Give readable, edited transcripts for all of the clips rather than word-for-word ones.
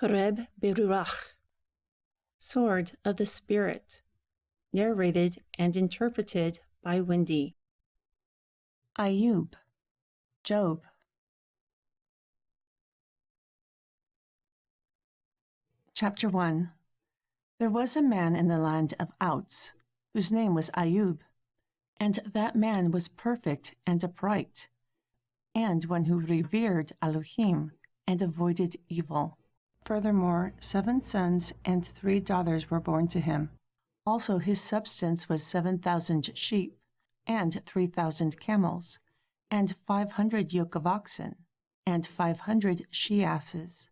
Khureb BeRuakh, Sword of the Spirit, narrated and interpreted by Wendy. AIUB, Job. Chapter 1. There was a man in the land of Outs, whose name was AIUB, and that man was perfect and upright, and one who revered Elohim and avoided evil. Furthermore, 7 sons and 3 daughters were born to him. Also his substance was 7,000 sheep, and 3,000 camels, and 500 yoke of oxen, and 500 she-asses,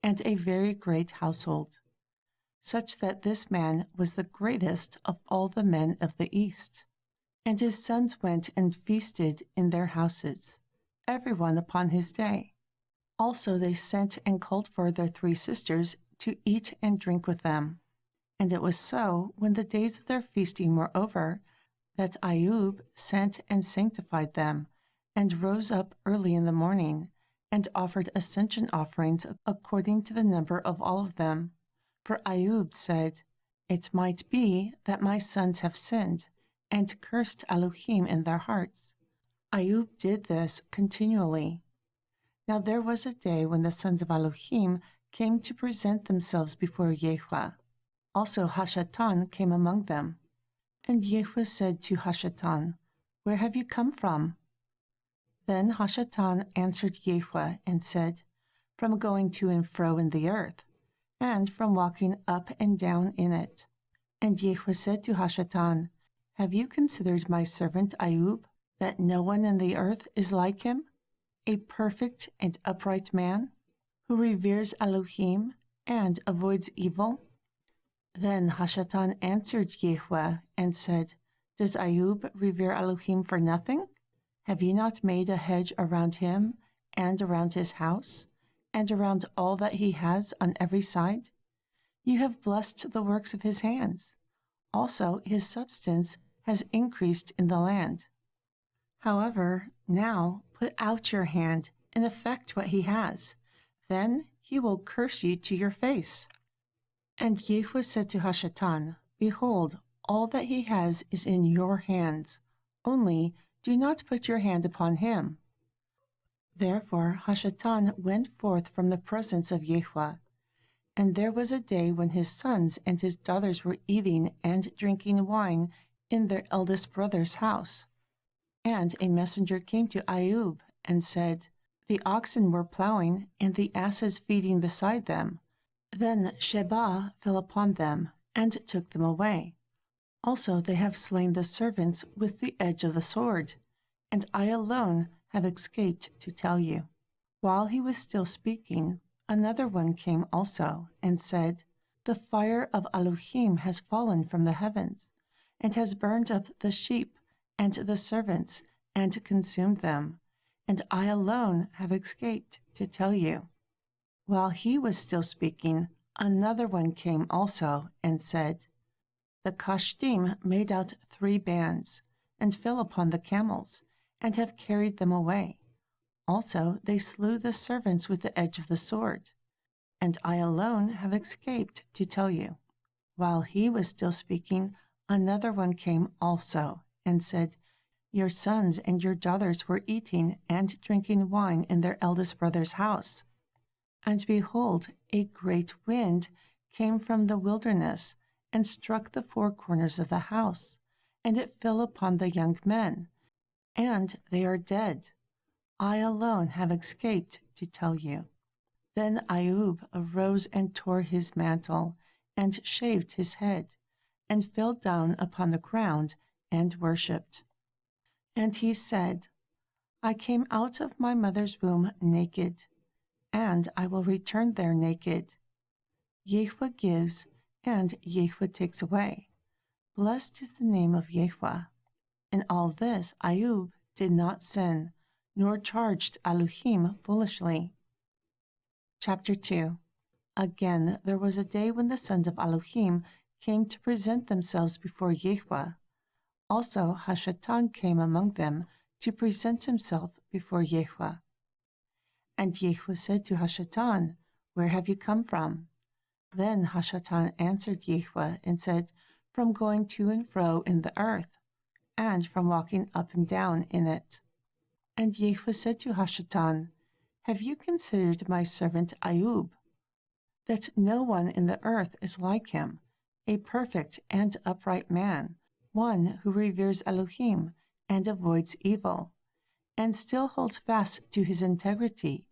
and a very great household, such that this man was the greatest of all the men of the east. And his sons went and feasted in their houses, every one upon his day. Also they sent and called for their 3 sisters to eat and drink with them. And it was so, when the days of their feasting were over, that AIUB sent and sanctified them, and rose up early in the morning, and offered ascension offerings according to the number of all of them. For AIUB said, "It might be that my sons have sinned, and cursed Elohim in their hearts." AIUB did this continually. Now there was a day when the sons of Elohim came to present themselves before Yehovah. Also Hashatan came among them. And Yehovah said to Hashatan, "Where have you come from?" Then Hashatan answered Yehovah and said, "From going to and fro in the earth, and from walking up and down in it." And Yehovah said to Hashatan, "Have you considered my servant AIUB, that no one in the earth is like him, a perfect and upright man, who reveres Elohim and avoids evil?" Then Hashatan answered Yehovah and said, "Does AIUB revere Elohim for nothing? Have you not made a hedge around him and around his house, and around all that he has on every side? You have blessed the works of his hands. Also his substance has increased in the land. However, now put out your hand and effect what he has. Then he will curse you to your face." And Yehovah said to Hashatan, "Behold, all that he has is in your hands. Only do not put your hand upon him." Therefore Hashatan went forth from the presence of Yehovah. And there was a day when his sons and his daughters were eating and drinking wine in their eldest brother's house. And a messenger came to AIUB and said, "The oxen were plowing, and the asses feeding beside them. Then Sheba fell upon them, and took them away. Also they have slain the servants with the edge of the sword, and I alone have escaped to tell you." While he was still speaking, another one came also, and said, "The fire of Elohim has fallen from the heavens, and has burned up the sheep and the servants, and consumed them, and I alone have escaped to tell you." While he was still speaking, another one came also, and said, "The Kashdim made out 3 bands, and fell upon the camels, and have carried them away. Also they slew the servants with the edge of the sword, and I alone have escaped to tell you." While he was still speaking, another one came also, and said, "Your sons and your daughters were eating and drinking wine in their eldest brother's house. And behold, a great wind came from the wilderness, and struck the 4 corners of the house, and it fell upon the young men, and they are dead. I alone have escaped to tell you." Then AIUB arose and tore his mantle, and shaved his head, and fell down upon the ground, and worshipped. And he said, "I came out of my mother's womb naked, and I will return there naked. Yehovah gives, and Yehovah takes away. Blessed is the name of Yehovah." In all this AIUB did not sin, nor charged Elohim foolishly. Chapter 2. Again there was a day when the sons of Elohim came to present themselves before Yehovah. Also Hashatan came among them to present himself before Yehovah. And Yehovah said to Hashatan, Where have you come from? Then Hashatan answered Yahweh and said, From going to and fro in the earth, and from walking up and down in it. And Yahweh said to Hashatan, Have you considered my servant AIUB, that no one in the earth is like him, a perfect and upright man, one who reveres Elohim and avoids evil, and still holds fast to his integrity,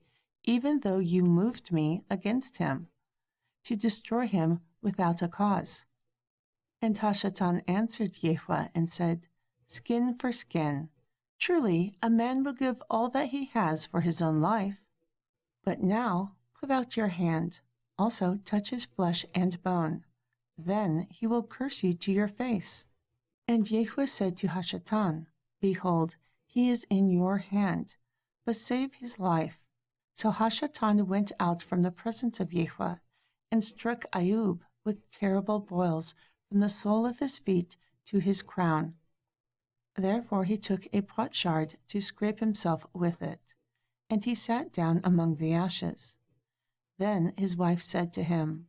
even though you moved me against him, to destroy him without a cause? And Hashatan answered Yahweh and said, Skin for skin. Truly, a man will give all that he has for his own life. But now put out your hand, also touch his flesh and bone. Then he will curse you to your face. And Yahweh said to Hashatan, Behold, he is in your hand, but save his life. So Hashatan went out from the presence of Yahweh and struck AIUB with terrible boils from the sole of his feet to his crown. Therefore he took a potsherd to scrape himself with it, and he sat down among the ashes. Then his wife said to him,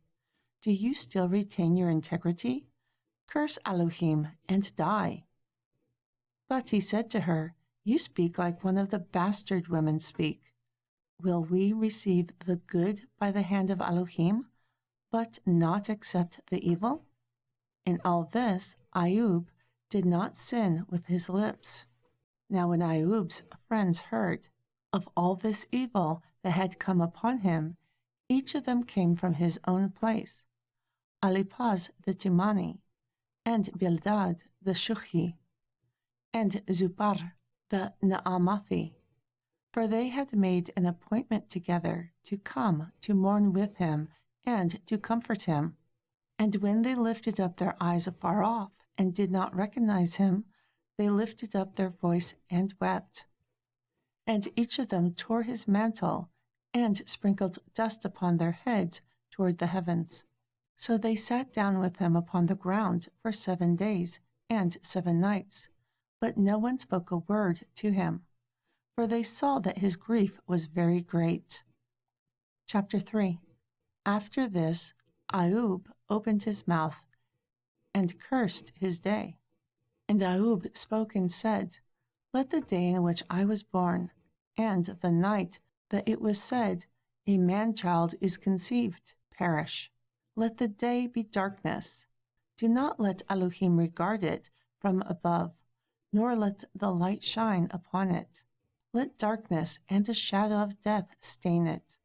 Do you still retain your integrity? Curse Elohim and die. But he said to her, You speak like one of the bastard women speak. Will we receive the good by the hand of Elohim, but not accept the evil? In all this, AIUB did not sin with his lips. Now when AIUB's friends heard of all this evil that had come upon him, each of them came from his own place, Eliphaz the Timani, and Bildad the Shuhi, and Zubar the Naamathi, for they had made an appointment together to come to mourn with him and to comfort him. And when they lifted up their eyes afar off and did not recognize him, they lifted up their voice and wept. And each of them tore his mantle and sprinkled dust upon their heads toward the heavens. So they sat down with him upon the ground for 7 days and 7 nights, but no one spoke a word to him, for they saw that his grief was very great. Chapter 3. After this, AIUB opened his mouth and cursed his day. And AIUB spoke and said, Let the day in which I was born, and the night that it was said, A man-child is conceived, perish. Let the day be darkness. Do not let Elohim regard it from above, nor let the light shine upon it. Let darkness and a shadow of death stain it.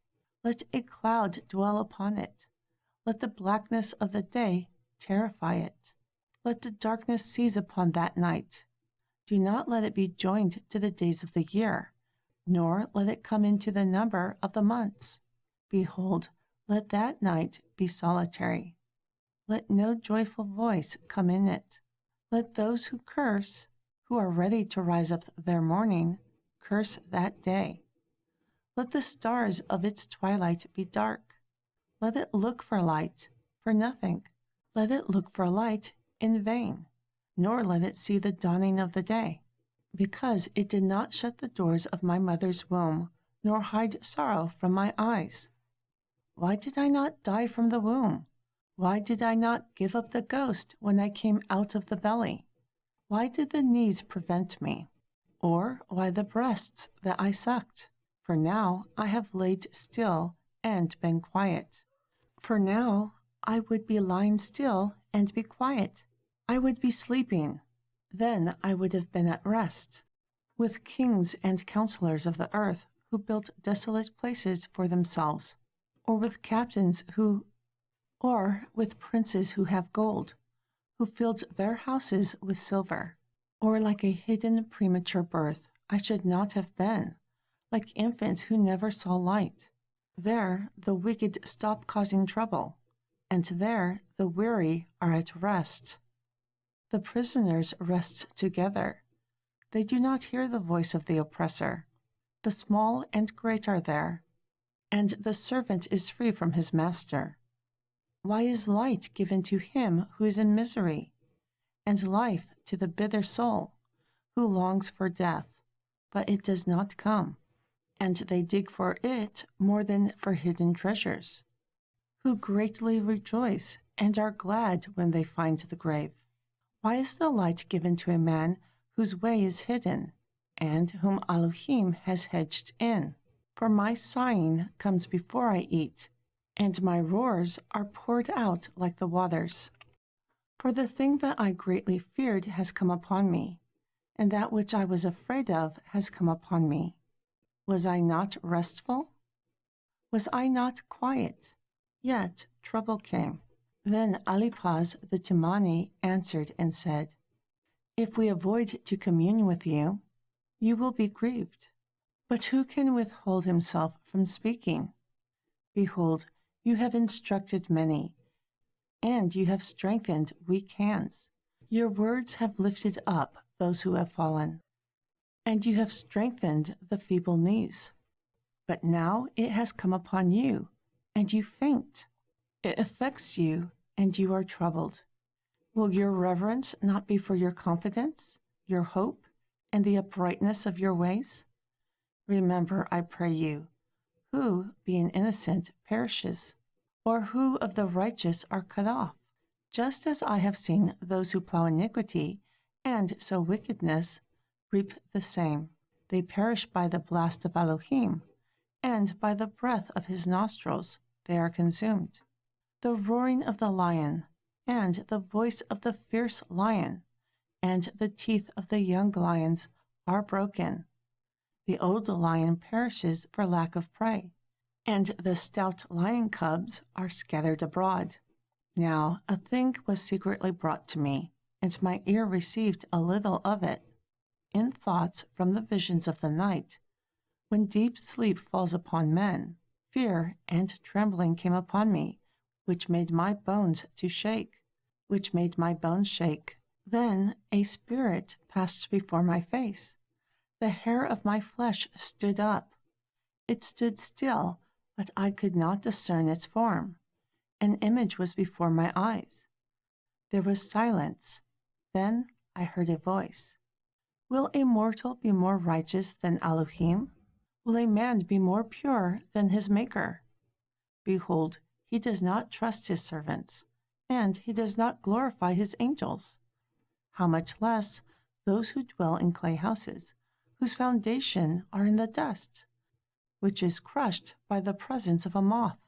Let a cloud dwell upon it. Let the blackness of the day terrify it. Let the darkness seize upon that night. Do not let it be joined to the days of the year, nor let it come into the number of the months. Behold, let that night be solitary. Let no joyful voice come in it. Let those who curse, who are ready to rise up their morning, curse that day. Let the stars of its twilight be dark. Let it look for light, for nothing. Let it look for light in vain, nor let it see the dawning of the day, because it did not shut the doors of my mother's womb, nor hide sorrow from my eyes. Why did I not die from the womb? Why did I not give up the ghost when I came out of the belly? Why did the knees prevent me? Or why the breasts that I sucked? For now I have laid still and been quiet. For now I would be lying still and be quiet. I would be sleeping. Then I would have been at rest, with kings and counselors of the earth who built desolate places for themselves, or with captains or with princes who have gold, who filled their houses with silver. Or like a hidden premature birth, I should not have been, like infants who never saw light. There the wicked stop causing trouble, and there the weary are at rest. The prisoners rest together. They do not hear the voice of the oppressor. The small and great are there, and the servant is free from his master. Why is light given to him who is in misery, and life to the bitter soul, who longs for death, but it does not come, and they dig for it more than for hidden treasures, who greatly rejoice and are glad when they find the grave. Why is the light given to a man whose way is hidden, and whom Elohim has hedged in? For my sighing comes before I eat, and my roars are poured out like the waters. For the thing that I greatly feared has come upon me, and that which I was afraid of has come upon me. Was I not restful? Was I not quiet? Yet trouble came. Then Eliphaz the Temani answered and said, If we avoid to commune with you, you will be grieved. But who can withhold himself from speaking? Behold, you have instructed many, and you have strengthened weak hands. Your words have lifted up those who have fallen, and you have strengthened the feeble knees. But now it has come upon you, and you faint. It affects you, and you are troubled. Will your reverence not be for your confidence, your hope, and the uprightness of your ways? Remember, I pray you, who, being innocent, perishes, or who of the righteous are cut off? Just as I have seen those who plow iniquity, and sow wickedness, reap the same. They perish by the blast of Elohim, and by the breath of his nostrils they are consumed. The roaring of the lion, and the voice of the fierce lion, and the teeth of the young lions are broken. The old lion perishes for lack of prey, and the stout lion cubs are scattered abroad. Now a thing was secretly brought to me, and my ear received a little of it. In thoughts from the visions of the night, when deep sleep falls upon men, fear and trembling came upon me, which made my bones to shake, Then a spirit passed before my face. The hair of my flesh stood up. It stood still, but I could not discern its form. An image was before my eyes. There was silence. Then I heard a voice. Will a mortal be more righteous than Elohim? Will a man be more pure than his Maker? Behold, he does not trust his servants, and he does not glorify his angels. How much less those who dwell in clay houses, whose foundation are in the dust, which is crushed by the presence of a moth.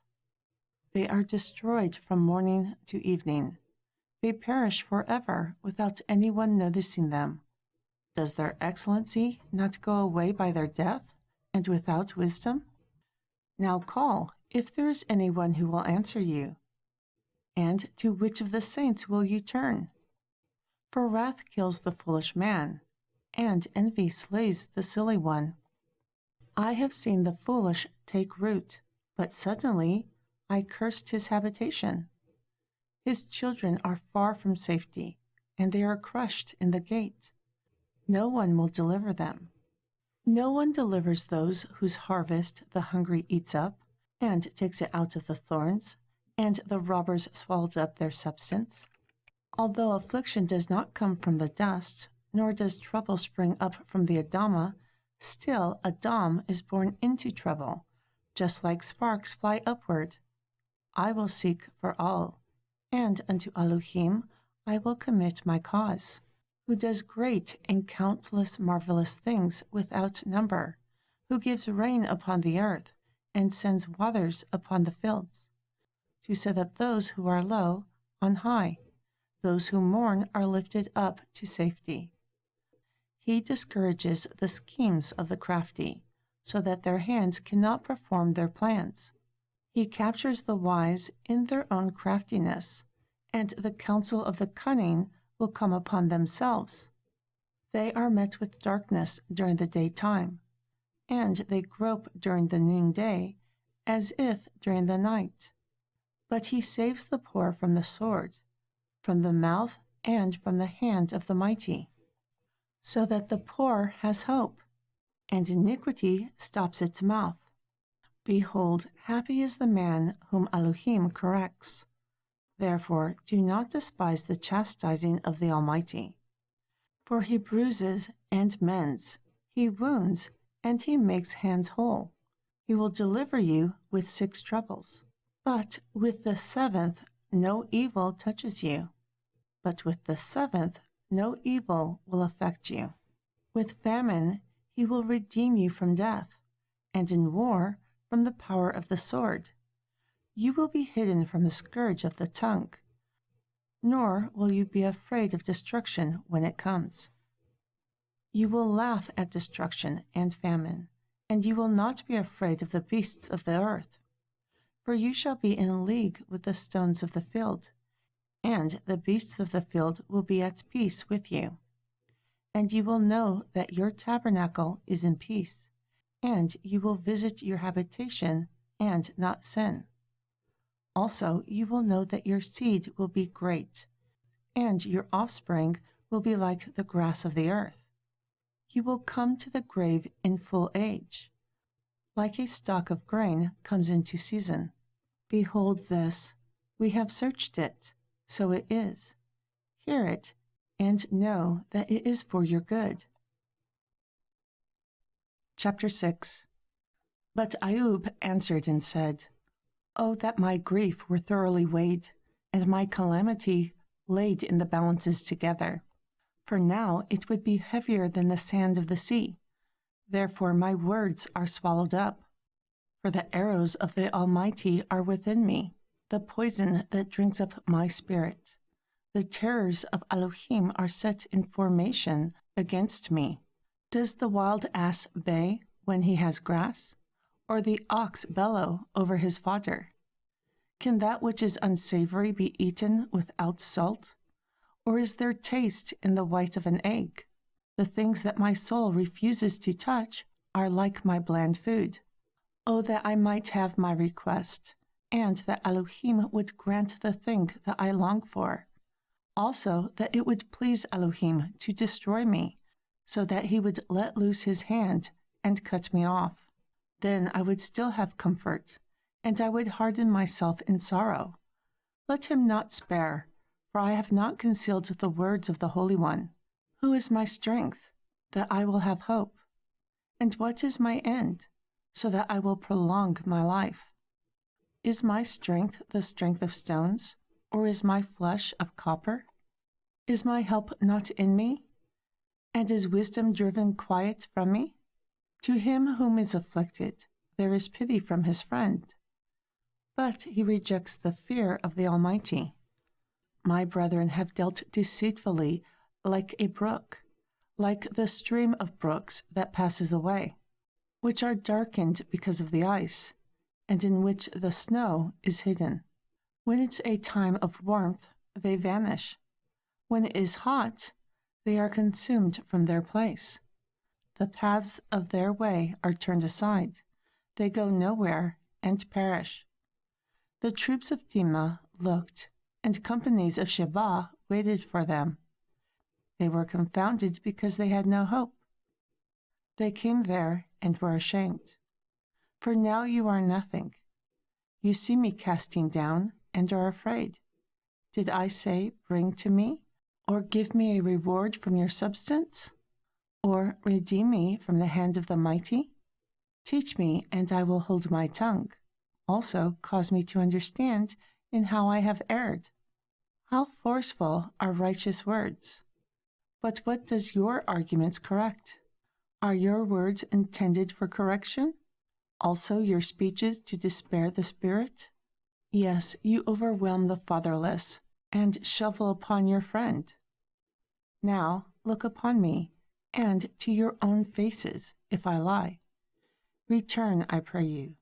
They are destroyed from morning to evening. They perish forever without anyone noticing them. Does their excellency not go away by their death, and without wisdom? Now call, if there is anyone who will answer you. And to which of the saints will you turn? For wrath kills the foolish man, and envy slays the silly one. I have seen the foolish take root, but suddenly I cursed his habitation. His children are far from safety, and they are crushed in the gate. No one will deliver them. No one delivers those whose harvest the hungry eats up, and takes it out of the thorns, and the robbers swallowed up their substance. Although affliction does not come from the dust, nor does trouble spring up from the Adamah, still Adam is born into trouble, just like sparks fly upward. I will seek for all, and unto Elohim I will commit my cause, who does great and countless marvelous things without number, who gives rain upon the earth, and sends waters upon the fields, to set up those who are low on high. Those who mourn are lifted up to safety. He discourages the schemes of the crafty, so that their hands cannot perform their plans. He captures the wise in their own craftiness, and the counsel of the cunning will come upon themselves. They are met with darkness during the daytime, and they grope during the noonday, as if during the night. But he saves the poor from the sword, from the mouth and from the hand of the mighty, so that the poor has hope, and iniquity stops its mouth. Behold, happy is the man whom Elohim corrects. Therefore do not despise the chastising of the Almighty. For he bruises and mends, he wounds and he makes hands whole. He will deliver you with 6 troubles. But with the 7th, no evil touches you. But with the 7th, no evil will affect you. With famine, he will redeem you from death, and in war, from the power of the sword. You will be hidden from the scourge of the tongue, nor will you be afraid of destruction when it comes. You will laugh at destruction and famine, and you will not be afraid of the beasts of the earth. For you shall be in league with the stones of the field, and the beasts of the field will be at peace with you. And you will know that your tabernacle is in peace, and you will visit your habitation and not sin. Also, you will know that your seed will be great, and your offspring will be like the grass of the earth. You will come to the grave in full age, like a stalk of grain comes into season. Behold this, we have searched it, so it is. Hear it, and know that it is for your good. Chapter 6. But AIUB answered and said, Oh, that my grief were thoroughly weighed, and my calamity laid in the balances together. For now it would be heavier than the sand of the sea. Therefore my words are swallowed up. For the arrows of the Almighty are within me, the poison that drinks up my spirit. The terrors of Elohim are set in formation against me. Does the wild ass bay when he has grass, or the ox bellow over his fodder? Can that which is unsavory be eaten without salt? Or is there taste in the white of an egg? The things that my soul refuses to touch are like my bland food. Oh, that I might have my request, and that Elohim would grant the thing that I long for. Also, that it would please Elohim to destroy me, so that he would let loose his hand and cut me off. Then I would still have comfort, and I would harden myself in sorrow. Let him not spare, for I have not concealed the words of the Holy One. Who is my strength, that I will have hope? And what is my end, so that I will prolong my life? Is my strength the strength of stones, or is my flesh of copper? Is my help not in me? And is wisdom driven quiet from me? To him whom is afflicted, there is pity from his friend. But he rejects the fear of the Almighty. My brethren have dealt deceitfully like a brook, like the stream of brooks that passes away, which are darkened because of the ice, and in which the snow is hidden. When it's a time of warmth, they vanish. When it is hot, they are consumed from their place. The paths of their way are turned aside. They go nowhere and perish. The troops of Dima looked, and companies of Sheba waited for them. They were confounded because they had no hope. They came there and were ashamed. For now you are nothing. You see me casting down and are afraid. Did I say, bring to me, or give me a reward from your substance, or redeem me from the hand of the mighty? Teach me, and I will hold my tongue. Also cause me to understand in how I have erred. How forceful are righteous words! But what does your arguments correct? Are your words intended for correction? Also your speeches to despair the spirit? Yes, you overwhelm the fatherless, and shovel upon your friend. Now look upon me, and to your own faces, if I lie. Return, I pray you.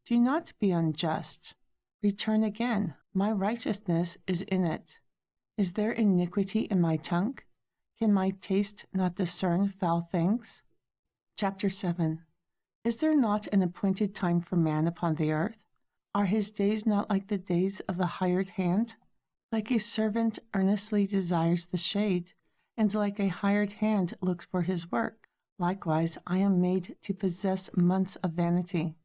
Do not be unjust. Return again. My righteousness is in it. Is there iniquity in my tongue? Can my taste not discern foul things? Chapter 7. Is there not an appointed time for man upon the earth? Are his days not like the days of the hired hand? Like a servant earnestly desires the shade, and like a hired hand looks for his work. Likewise, I am made to possess months of vanity,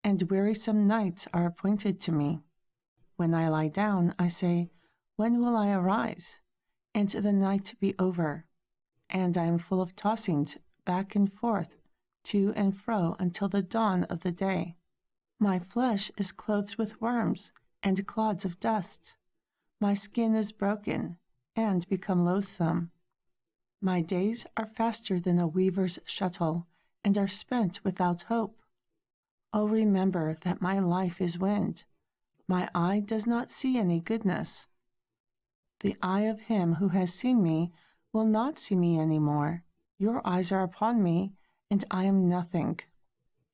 and wearisome nights are appointed to me. When I lie down, I say, when will I arise, and the night be over? And I am full of tossings back and forth, to and fro until the dawn of the day. My flesh is clothed with worms and clods of dust. My skin is broken and become loathsome. My days are faster than a weaver's shuttle and are spent without hope. Oh, remember that my life is wind. My eye does not see any goodness. The eye of him who has seen me will not see me any more. Your eyes are upon me, and I am nothing.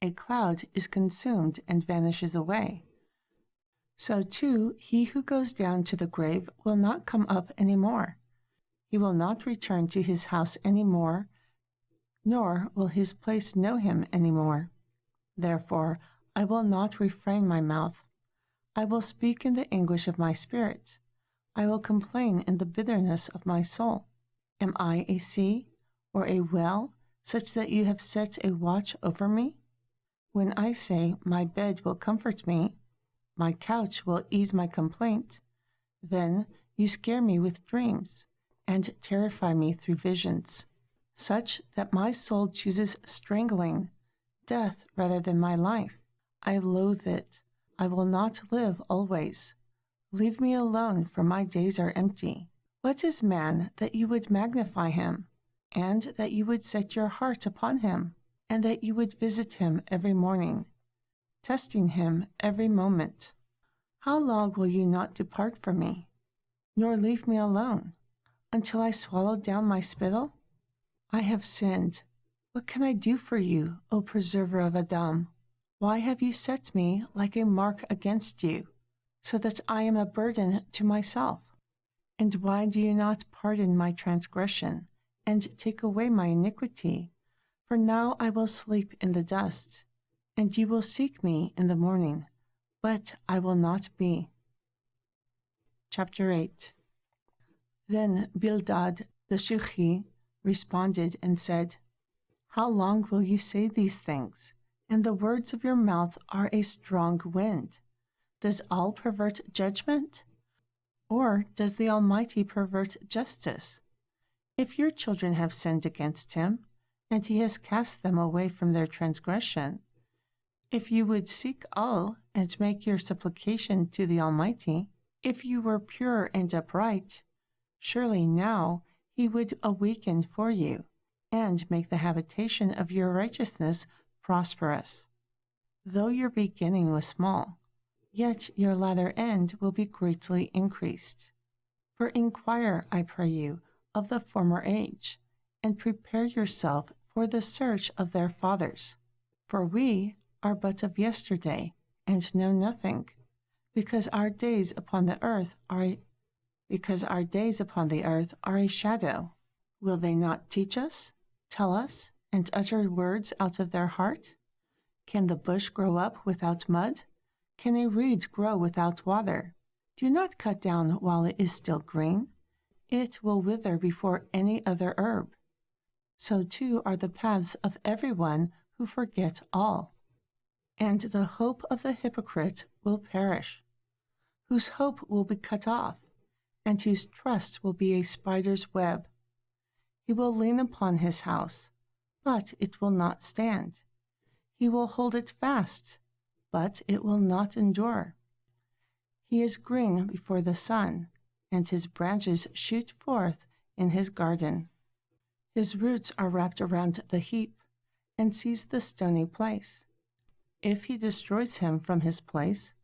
A cloud is consumed and vanishes away. So too, he who goes down to the grave will not come up any more. He will not return to his house any more, nor will his place know him any more. Therefore, I will not refrain my mouth. I will speak in the anguish of my spirit. I will complain in the bitterness of my soul. Am I a sea or a well, such that you have set a watch over me? When I say, my bed will comfort me, my couch will ease my complaint, then you scare me with dreams and terrify me through visions, such that my soul chooses strangling, death rather than my life. I loathe it. I will not live always. Leave me alone, for my days are empty. What is man that you would magnify him, and that you would set your heart upon him, and that you would visit him every morning, testing him every moment? How long will you not depart from me, nor leave me alone, until I swallow down my spittle? I have sinned. What can I do for you, O preserver of Adam? Why have you set me like a mark against you, so that I am a burden to myself? And why do you not pardon my transgression, and take away my iniquity? For now I will sleep in the dust, and you will seek me in the morning, but I will not be. Chapter 8. Then Bildad the Shuhi responded and said, How long will you say these things? And the words of your mouth are a strong wind. Does all pervert judgment? Or does the Almighty pervert justice? If your children have sinned against him, and he has cast them away from their transgression, if you would seek all and make your supplication to the Almighty, if you were pure and upright, surely now he would awaken for you, and make the habitation of your righteousness prosperous. Though your beginning was small, yet your latter end will be greatly increased. For inquire, I pray you, of the former age, and prepare yourself for the search of their fathers. For we are but of yesterday, and know nothing, because our days upon the earth are a shadow. Will they not teach us, tell us, and utter words out of their heart? Can the bush grow up without mud? Can a reed grow without water? Do not cut down while it is still green. It will wither before any other herb. So too are the paths of everyone who forget all. And the hope of the hypocrite will perish, whose hope will be cut off, and whose trust will be a spider's web. He will lean upon his house, but it will not stand. He will hold it fast, but it will not endure. He is green before the sun, and his branches shoot forth in his garden. His roots are wrapped around the heap, and seize the stony place. If he destroys him from his place,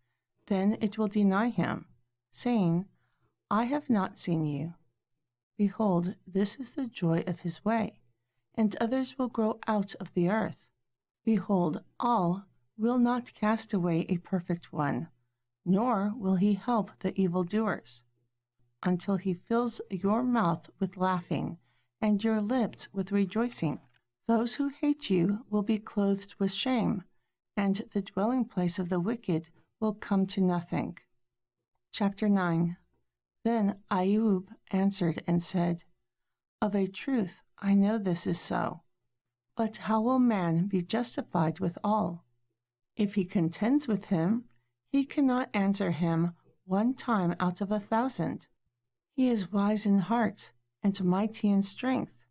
then it will deny him, saying, I have not seen you. Behold, this is the joy of his way, and others will grow out of the earth. Behold, all will not cast away a perfect one, nor will he help the evildoers, until he fills your mouth with laughing, and your lips with rejoicing. Those who hate you will be clothed with shame, and the dwelling place of the wicked will come to nothing. Chapter 9. Then AIUB answered and said, Of a truth, I know this is so. But how will man be justified with all? If he contends with him, he cannot answer him 1 time out of 1,000. He is wise in heart and mighty in strength,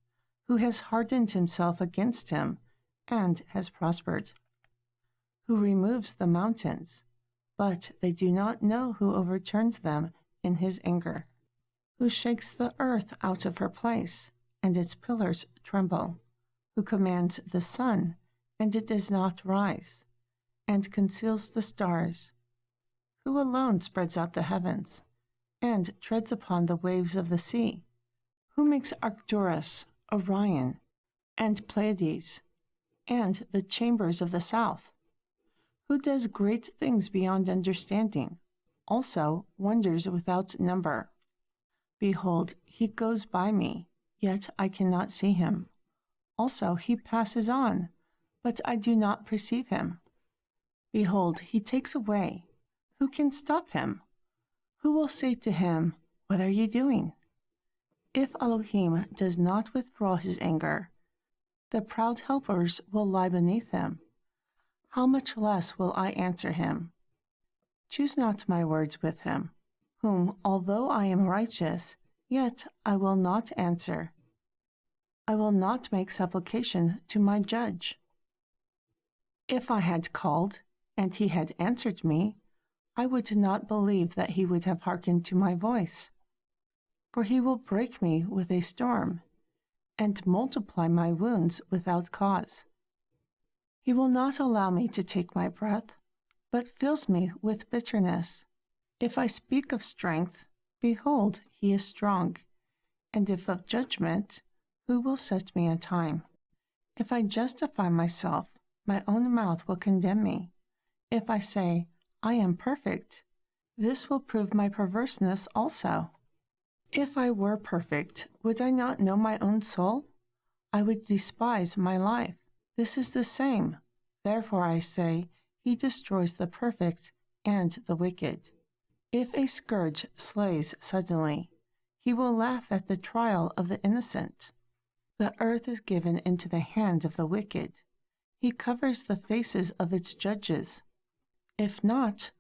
who has hardened himself against him and has prospered, who removes the mountains, but they do not know who overturns them in his anger, who shakes the earth out of her place, and its pillars tremble, who commands the sun, and it does not rise, and conceals the stars, who alone spreads out the heavens, and treads upon the waves of the sea, who makes Arcturus, Orion, and Pleiades, and the chambers of the south, who does great things beyond understanding, also wonders without number. Behold, he goes by me, yet I cannot see him. Also he passes on, but I do not perceive him. Behold, he takes away. Who can stop him? Who will say to him, "What are you doing?" If Elohim does not withdraw his anger, the proud helpers will lie beneath him. How much less will I answer him? Choose not my words with him, whom, although I am righteous, yet I will not answer. I will not make supplication to my judge. If I had called, and he had answered me, I would not believe that he would have hearkened to my voice. For he will break me with a storm, and multiply my wounds without cause. He will not allow me to take my breath, but fills me with bitterness. If I speak of strength, behold, he is strong, and if of judgment, who will set me a time? If I justify myself, my own mouth will condemn me. If I say, I am perfect, this will prove my perverseness also. If I were perfect, would I not know my own soul? I would despise my life. This is the same. Therefore I say, he destroys the perfect and the wicked. If a scourge slays suddenly, he will laugh at the trial of the innocent. The earth is given into the hand of the wicked. He covers the faces of its judges. If not,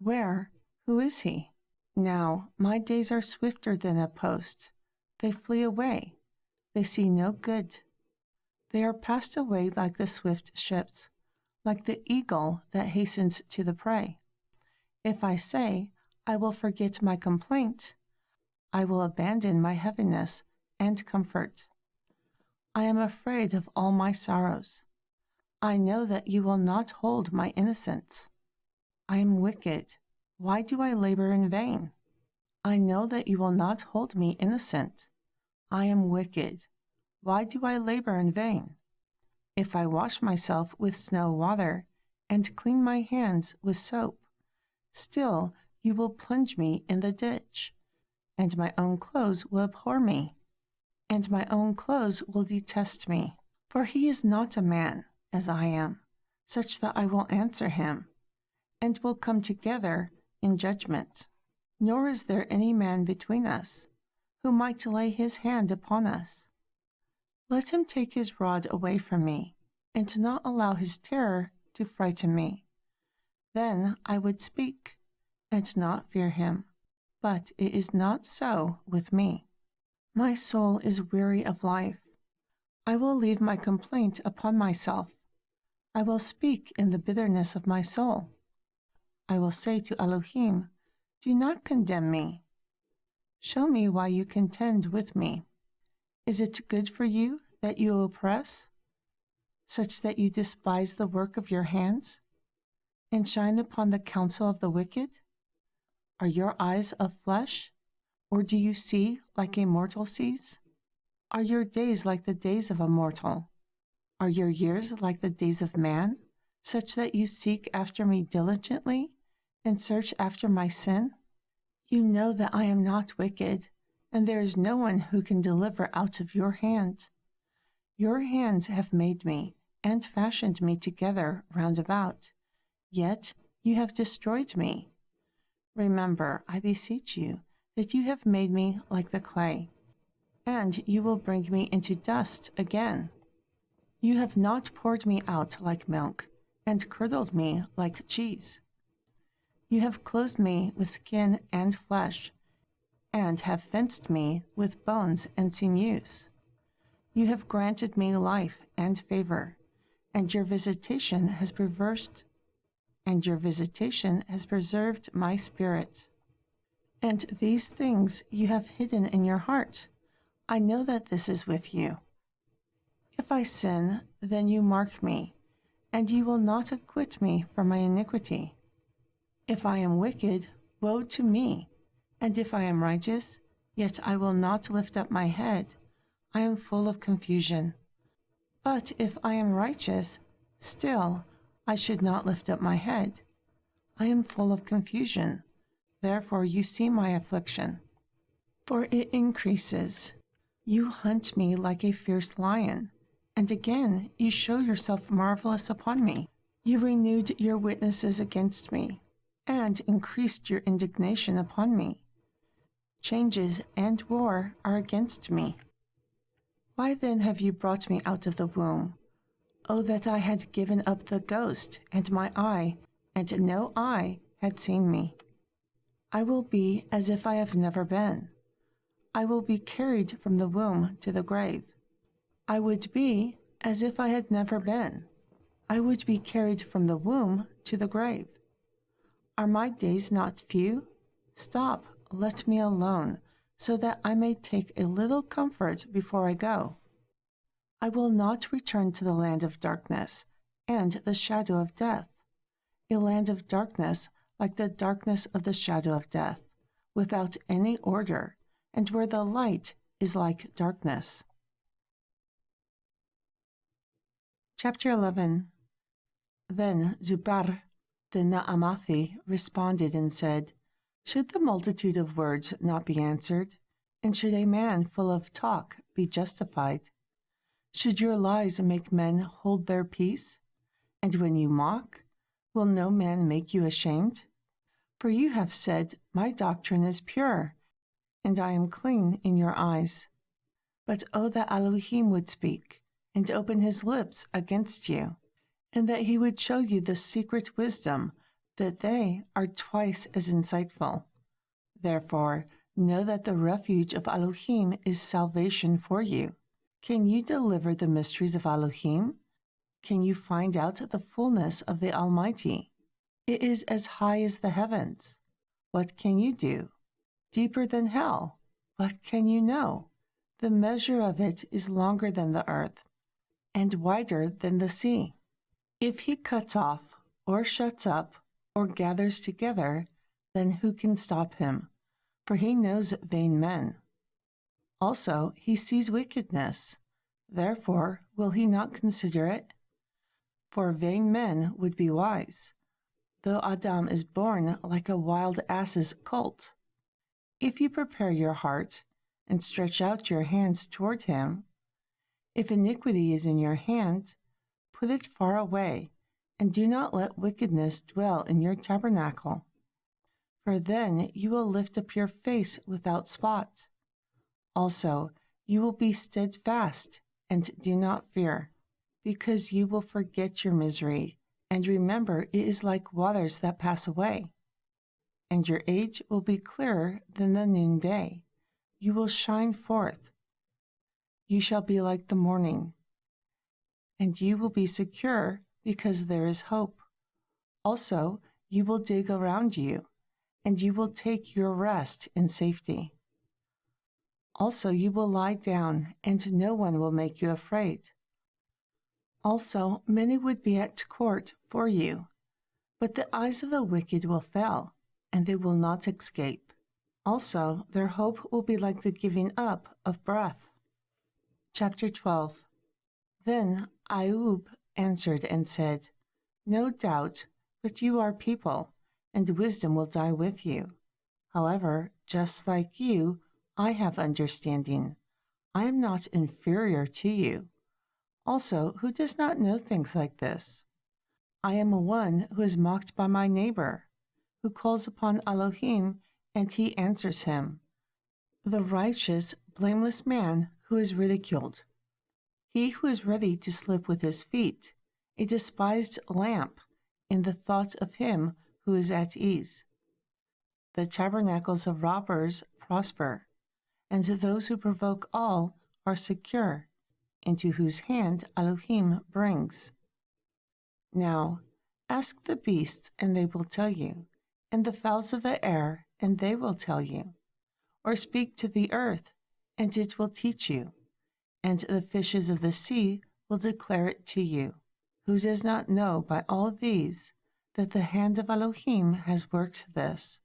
who is he? Now my days are swifter than a post. They flee away. They see no good. They are passed away like the swift ships, like the eagle that hastens to the prey. If I say, I will forget my complaint, I will abandon my heaviness and comfort. I am afraid of all my sorrows. I know that you will not hold my innocence. I am wicked. Why do I labor in vain? I know that you will not hold me innocent. I am wicked. Why do I labor in vain? If I wash myself with snow water and clean my hands with soap, still you will plunge me in the ditch, and my own clothes will abhor me, and my own clothes will detest me. For he is not a man, as I am, such that I will answer him, and will come together in judgment. Nor is there any man between us, who might lay his hand upon us. Let him take his rod away from me, and not allow his terror to frighten me. Then I would speak, and not fear him. But it is not so with me. My soul is weary of life. I will leave my complaint upon myself. I will speak in the bitterness of my soul. I will say to Elohim, do not condemn me. Show me why you contend with me. Is it good for you that you oppress, such that you despise the work of your hands, and shine upon the counsel of the wicked? Are your eyes of flesh, or do you see like a mortal sees? Are your days like the days of a mortal? Are your years like the days of man, such that you seek after me diligently, and search after my sin? You know that I am not wicked, and there is no one who can deliver out of your hand. Your hands have made me, and fashioned me together round about, yet you have destroyed me. Remember, I beseech you, that you have made me like the clay, and you will bring me into dust again. You have not poured me out like milk, and curdled me like cheese. You have clothed me with skin and flesh, and have fenced me with bones and sinews. You have granted me life and favor, and your visitation has preserved my spirit. And these things you have hidden in your heart. I know that this is with you. If I sin, then you mark me, and you will not acquit me for my iniquity. If I am wicked, woe to me, and if I am righteous, yet I will not lift up my head. I am full of confusion. But if I am righteous, still I should not lift up my head. I am full of confusion. Therefore you see my affliction, for it increases. You hunt me like a fierce lion, and again you show yourself marvelous upon me. You renewed your witnesses against me, and increased your indignation upon me. Changes and war are against me. Why then have you brought me out of the womb? Oh, that I had given up the ghost, and my eye, and no eye had seen me. I will be as if I have never been. I will be carried from the womb to the grave. I would be as if I had never been. I would be carried from the womb to the grave. Are my days not few? Stop, let me alone, so that I may take a little comfort before I go. I will not return to the land of darkness and the shadow of death, a land of darkness like the darkness of the shadow of death, without any order, and where the light is like darkness. Chapter 11. Then Zubar the Naamathi responded and said, Should the multitude of words not be answered? And should a man full of talk be justified? Should your lies make men hold their peace? And when you mock, will no man make you ashamed? For you have said, My doctrine is pure, and I am clean in your eyes. But oh, that Elohim would speak, and open his lips against you, and that he would show you the secret wisdom, that they are twice as insightful. Therefore, know that the refuge of Elohim is salvation for you. Can you deliver the mysteries of Elohim? Can you find out the fullness of the Almighty? It is as high as the heavens. What can you do? Deeper than hell. What can you know? The measure of it is longer than the earth, and wider than the sea. If he cuts off, or shuts up, or gathers together, then who can stop him? For he knows vain men. Also, he sees wickedness. Therefore, will he not consider it? For vain men would be wise, though Adam is born like a wild ass's colt. If you prepare your heart, and stretch out your hands toward him, if iniquity is in your hand, put it far away, and do not let wickedness dwell in your tabernacle. For then you will lift up your face without spot. Also, you will be steadfast, and do not fear, because you will forget your misery, and remember it is like waters that pass away. And your age will be clearer than the noonday. You will shine forth. You shall be like the morning, and you will be secure because there is hope. Also, you will dig around you, and you will take your rest in safety. Also, you will lie down, and no one will make you afraid. Also, many would be at court for you, but the eyes of the wicked will fail, and they will not escape. Also, their hope will be like the giving up of breath. Chapter 12. Then AIUB answered and said, No doubt, but you are people, and wisdom will die with you. However, just like you, I have understanding. I am not inferior to you. Also, who does not know things like this? I am one who is mocked by my neighbor, who calls upon Elohim, and he answers him. The righteous, blameless man who is ridiculed. He who is ready to slip with his feet, a despised lamp in the thought of him who is at ease. The tabernacles of robbers prosper, and those who provoke all are secure, into whose hand Elohim brings. Now, ask the beasts, and they will tell you, and the fowls of the air, and they will tell you. Or speak to the earth, and it will teach you, and the fishes of the sea will declare it to you. Who does not know by all these that the hand of Elohim has worked this,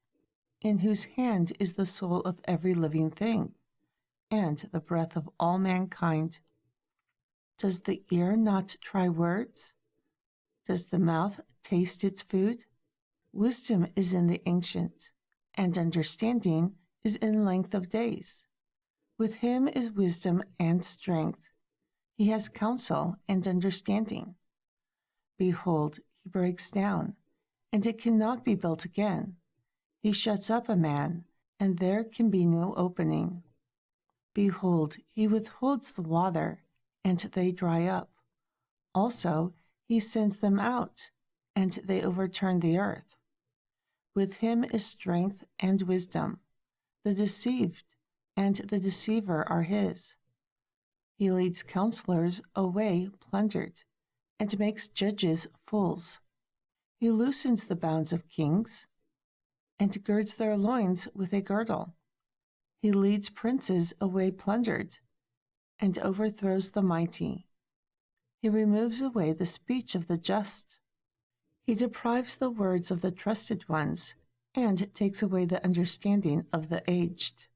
in whose hand is the soul of every living thing, and the breath of all mankind? Does the ear not try words? Does the mouth taste its food? Wisdom is in the ancient, and understanding is in length of days. With him is wisdom and strength. He has counsel and understanding. Behold, he breaks down, and it cannot be built again. He shuts up a man, and there can be no opening. Behold, he withholds the water, and they dry up. Also, he sends them out, and they overturn the earth. With him is strength and wisdom. The deceived and the deceiver are his. He leads counselors away plundered, and makes judges fools. He loosens the bounds of kings, and girds their loins with a girdle. He leads princes away plundered, and overthrows the mighty. He removes away the speech of the just. He deprives the words of the trusted ones, and takes away the understanding of the aged,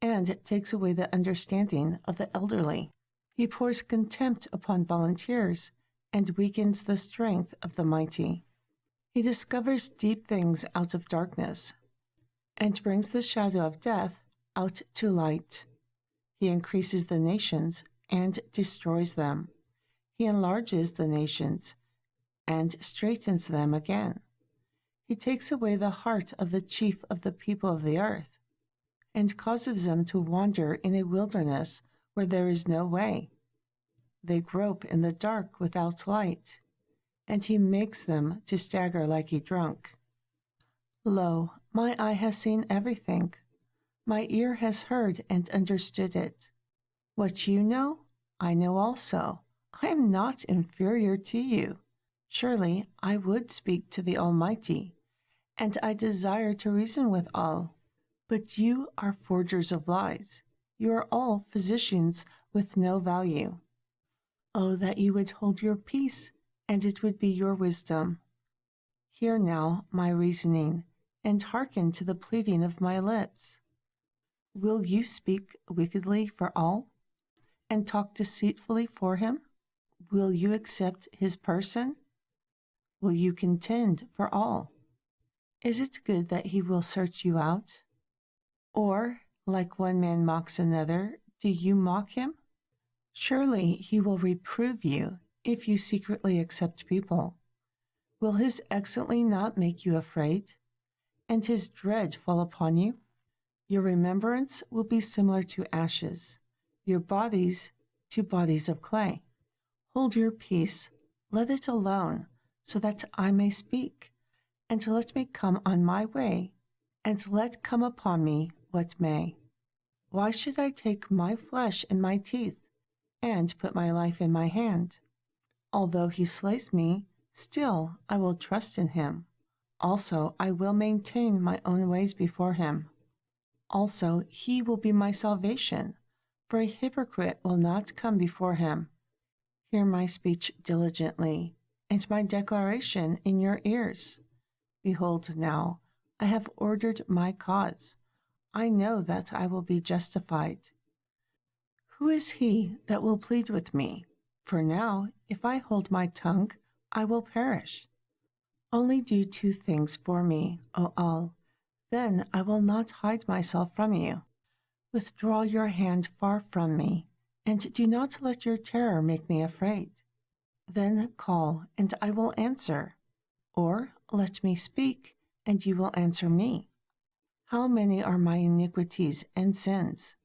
and takes away the understanding of the elderly. He pours contempt upon volunteers, and weakens the strength of the mighty. He discovers deep things out of darkness, and brings the shadow of death out to light. He increases the nations and destroys them. He enlarges the nations and straightens them again. He takes away the heart of the chief of the people of the earth, and causes them to wander in a wilderness where there is no way. They grope in the dark without light, and he makes them to stagger like a drunk. Lo, my eye has seen everything. My ear has heard and understood it. What you know, I know also. I am not inferior to you. Surely I would speak to the Almighty, and I desire to reason with all. But you are forgers of lies. You are all physicians with no value. Oh, that you would hold your peace, and it would be your wisdom. Hear now my reasoning, and hearken to the pleading of my lips. Will you speak wickedly for all, and talk deceitfully for him? Will you accept his person? Will you contend for all? Is it good that he will search you out? Or, like one man mocks another, do you mock him? Surely he will reprove you if you secretly accept people. Will his excellently not make you afraid, and his dread fall upon you? Your remembrance will be similar to ashes, your bodies to bodies of clay. Hold your peace, let it alone, so that I may speak, and let me come on my way, and let come upon me what may. Why should I take my flesh in my teeth, and put my life in my hand? Although he slays me, still I will trust in him. Also I will maintain my own ways before him. Also he will be my salvation, for a hypocrite will not come before him. Hear my speech diligently, and my declaration in your ears. Behold now, I have ordered my cause. I know that I will be justified. Who is he that will plead with me? For now, if I hold my tongue, I will perish. Only do two things for me, O all, then I will not hide myself from you. Withdraw your hand far from me, and do not let your terror make me afraid. Then call, and I will answer, or let me speak, and you will answer me. How many are my iniquities and sins?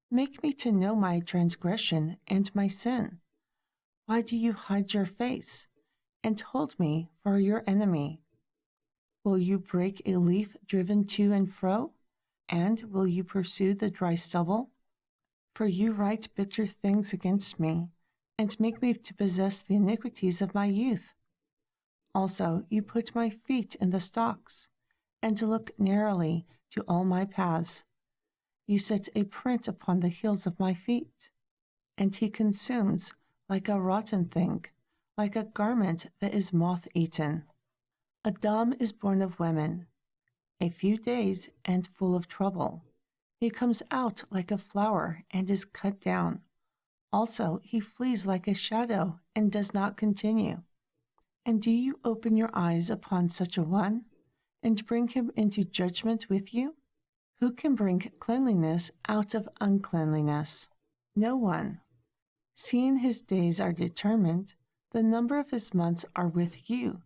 Make me to know my transgression and my sin. Why do you hide your face, and hold me for your enemy? Will you break a leaf driven to and fro? And will you pursue the dry stubble? For you write bitter things against me, and make me to possess the iniquities of my youth. Also, you put my feet in the stocks, and look narrowly to all my paths. You set a print upon the heels of my feet, and he consumes like a rotten thing, like a garment that is moth-eaten. Adam is born of women, a few days and full of trouble. He comes out like a flower and is cut down. Also, he flees like a shadow and does not continue. And do you open your eyes upon such a one, and bring him into judgment with you? Who can bring cleanliness out of uncleanliness? No one. Seeing his days are determined, the number of his months are with you.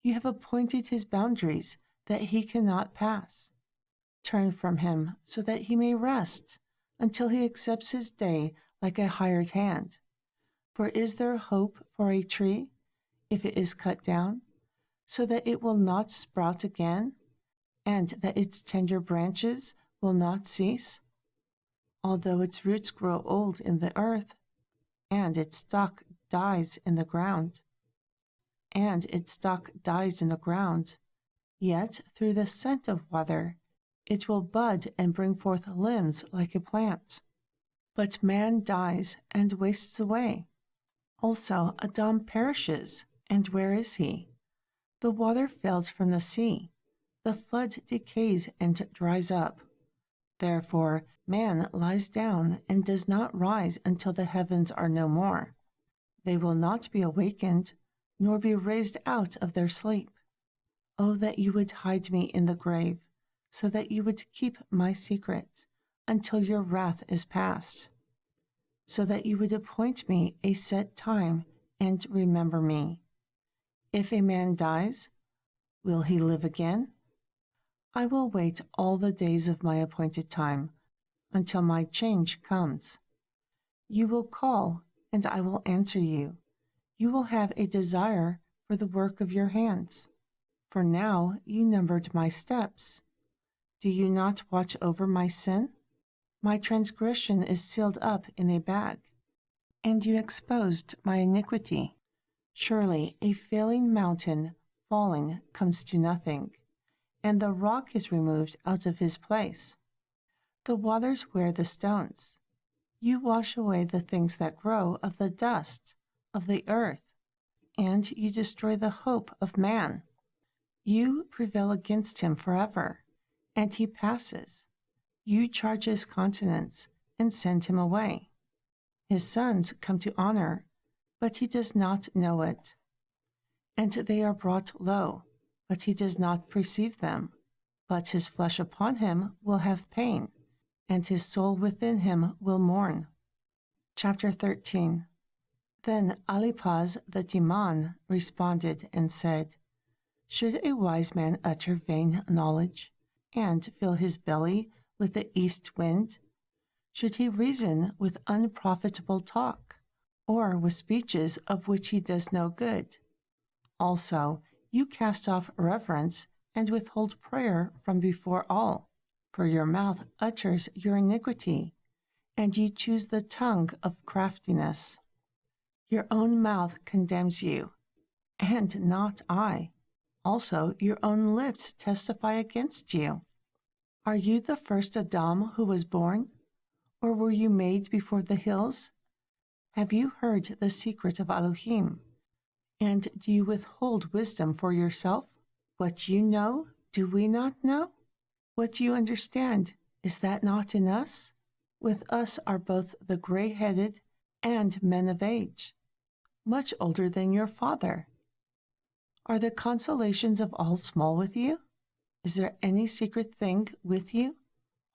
You have appointed his boundaries, that he cannot pass. Turn from him, so that he may rest, until he accepts his day like a hired hand. For is there hope for a tree, if it is cut down, so that it will not sprout again, and that its tender branches will not cease? Although its roots grow old in the earth, and its stalk dies in the ground, yet through the scent of water it will bud and bring forth limbs like a plant. But man dies and wastes away. Also Adam perishes, and where is he? The water fails from the sea, the flood decays and dries up. Therefore man lies down and does not rise until the heavens are no more. They will not be awakened, nor be raised out of their sleep. Oh, that you would hide me in the grave, so that you would keep my secret until your wrath is past, so that you would appoint me a set time and remember me. If a man dies, will he live again? I will wait all the days of my appointed time until my change comes. You will call, and I will answer you. You will have a desire for the work of your hands. For now you numbered my steps. Do you not watch over my sin? My transgression is sealed up in a bag, and you exposed my iniquity. Surely a failing mountain falling comes to nothing, and the rock is removed out of his place. The waters wear the stones. You wash away the things that grow of the dust of the earth, and you destroy the hope of man. You prevail against him forever, and he passes. You charge his countenance and send him away. His sons come to honor, but he does not know it. And they are brought low, but he does not perceive them. But his flesh upon him will have pain, and his soul within him will mourn. Chapter 13. Then Eliphaz the Teman responded and said, Should a wise man utter vain knowledge, and fill his belly with the east wind? Should he reason with unprofitable talk, or with speeches of which he does no good? Also, you cast off reverence and withhold prayer from before all, for your mouth utters your iniquity, and you choose the tongue of craftiness. Your own mouth condemns you, and not I. Also, your own lips testify against you. Are you the first Adam who was born? Or were you made before the hills? Have you heard the secret of Elohim? And do you withhold wisdom for yourself? What you know, do we not know? What you understand, is that not in us? With us are both the gray-headed and men of age, much older than your father. Are the consolations of all small with you? Is there any secret thing with you?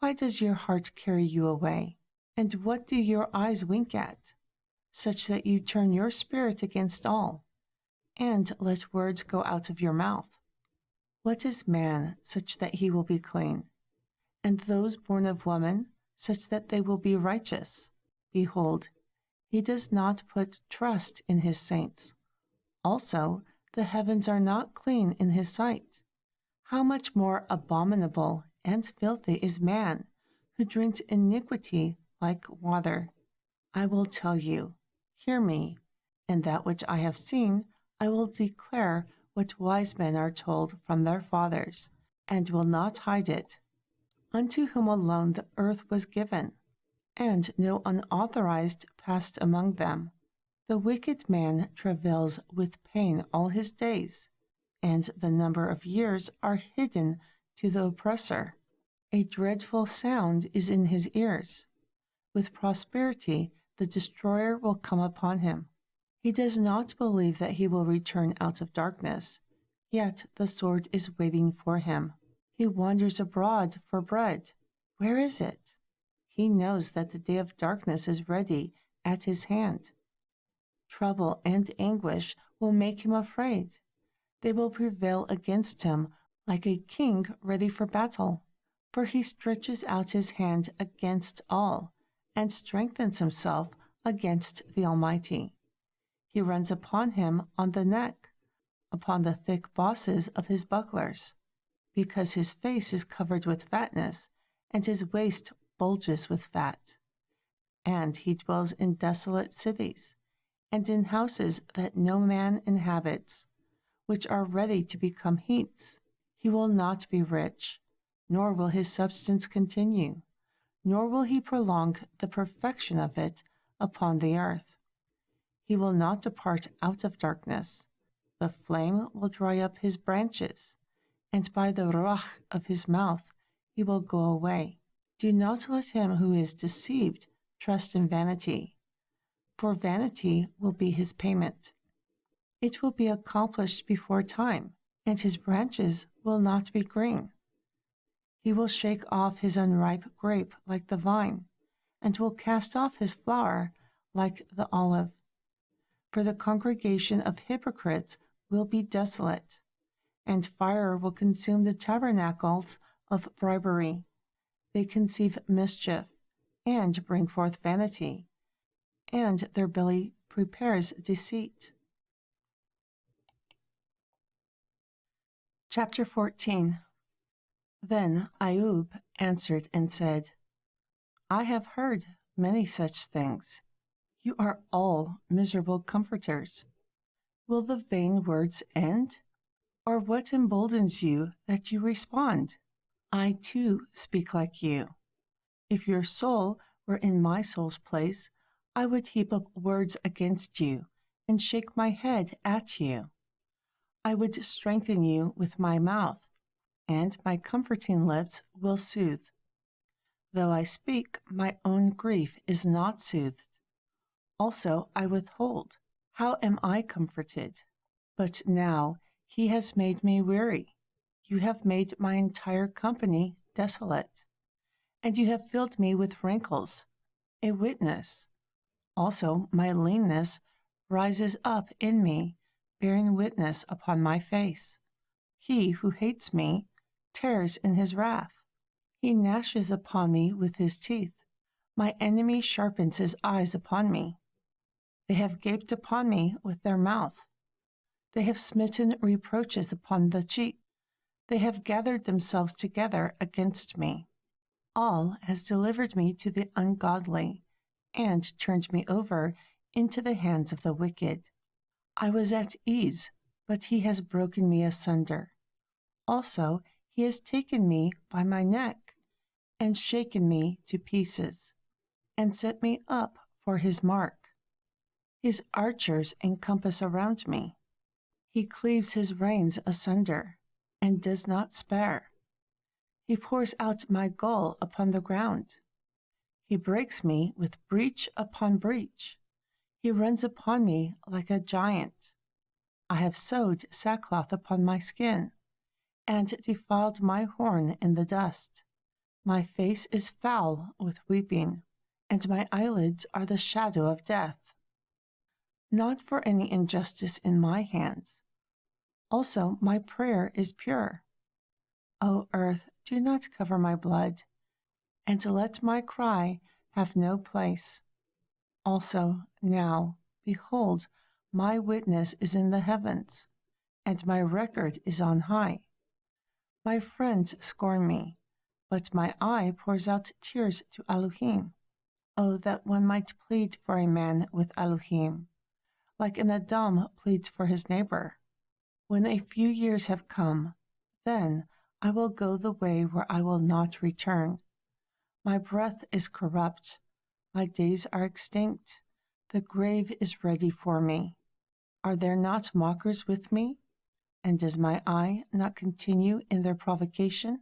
Why does your heart carry you away? And what do your eyes wink at, such that you turn your spirit against all, and let words go out of your mouth? What is man, such that he will be clean, and those born of woman, such that they will be righteous? Behold, he does not put trust in his saints. Also, the heavens are not clean in his sight. How much more abominable and filthy is man, who drinks iniquity like water. I will tell you, hear me, and that which I have seen I will declare what wise men are told from their fathers, and will not hide it, unto whom alone the earth was given, and no unauthorized passed among them. The wicked man travails with pain all his days, and the number of years are hidden to the oppressor. A dreadful sound is in his ears. With prosperity the destroyer will come upon him. He does not believe that he will return out of darkness, yet the sword is waiting for him. He wanders abroad for bread. Where is it? He knows that the day of darkness is ready at his hand. Trouble and anguish will make him afraid. They will prevail against him like a king ready for battle. For he stretches out his hand against all, and strengthens himself against the Almighty. He runs upon him on the neck, upon the thick bosses of his bucklers, because his face is covered with fatness, and his waist bulges with fat. And he dwells in desolate cities, and in houses that no man inhabits, which are ready to become heaps. He will not be rich, nor will his substance continue, nor will he prolong the perfection of it upon the earth. He will not depart out of darkness. The flame will dry up his branches, and by the ruach of his mouth he will go away. Do not let him who is deceived trust in vanity, for vanity will be his payment. It will be accomplished before time, and his branches will not be green. He will shake off his unripe grape like the vine, and will cast off his flower like the olive. For the congregation of hypocrites will be desolate, and fire will consume the tabernacles of bribery. They conceive mischief, and bring forth vanity, and their belly prepares deceit. Chapter 14. Then AIUB answered and said, I have heard many such things. You are all miserable comforters. Will the vain words end? Or what emboldens you that you respond? I too speak like you. If your soul were in my soul's place, I would heap up words against you and shake my head at you. I would strengthen you with my mouth, and my comforting lips will soothe. Though I speak, my own grief is not soothed. Also I withhold. How am I comforted? But now he has made me weary. You have made my entire company desolate, and you have filled me with wrinkles, a witness. Also my leanness rises up in me, bearing witness upon my face. He who hates me tears in his wrath. He gnashes upon me with his teeth. My enemy sharpens his eyes upon me. They have gaped upon me with their mouth. They have smitten reproaches upon the cheek. They have gathered themselves together against me. All has delivered me to the ungodly, and turned me over into the hands of the wicked. I was at ease, but he has broken me asunder. Also, he has taken me by my neck, and shaken me to pieces, and set me up for his mark. His archers encompass around me. He cleaves his reins asunder, and does not spare. He pours out my gall upon the ground. He breaks me with breach upon breach. He runs upon me like a giant. I have sewed sackcloth upon my skin, and defiled my horn in the dust. My face is foul with weeping, and my eyelids are the shadow of death. Not for any injustice in my hands. Also my prayer is pure. O earth, do not cover my blood, and let my cry have no place. Also now, behold, my witness is in the heavens, and my record is on high. My friends scorn me, but my eye pours out tears to Elohim. Oh, that one might plead for a man with Elohim, like an Adam pleads for his neighbor. When a few years have come, then I will go the way where I will not return. My breath is corrupt, my days are extinct, the grave is ready for me. Are there not mockers with me? And does my eye not continue in their provocation?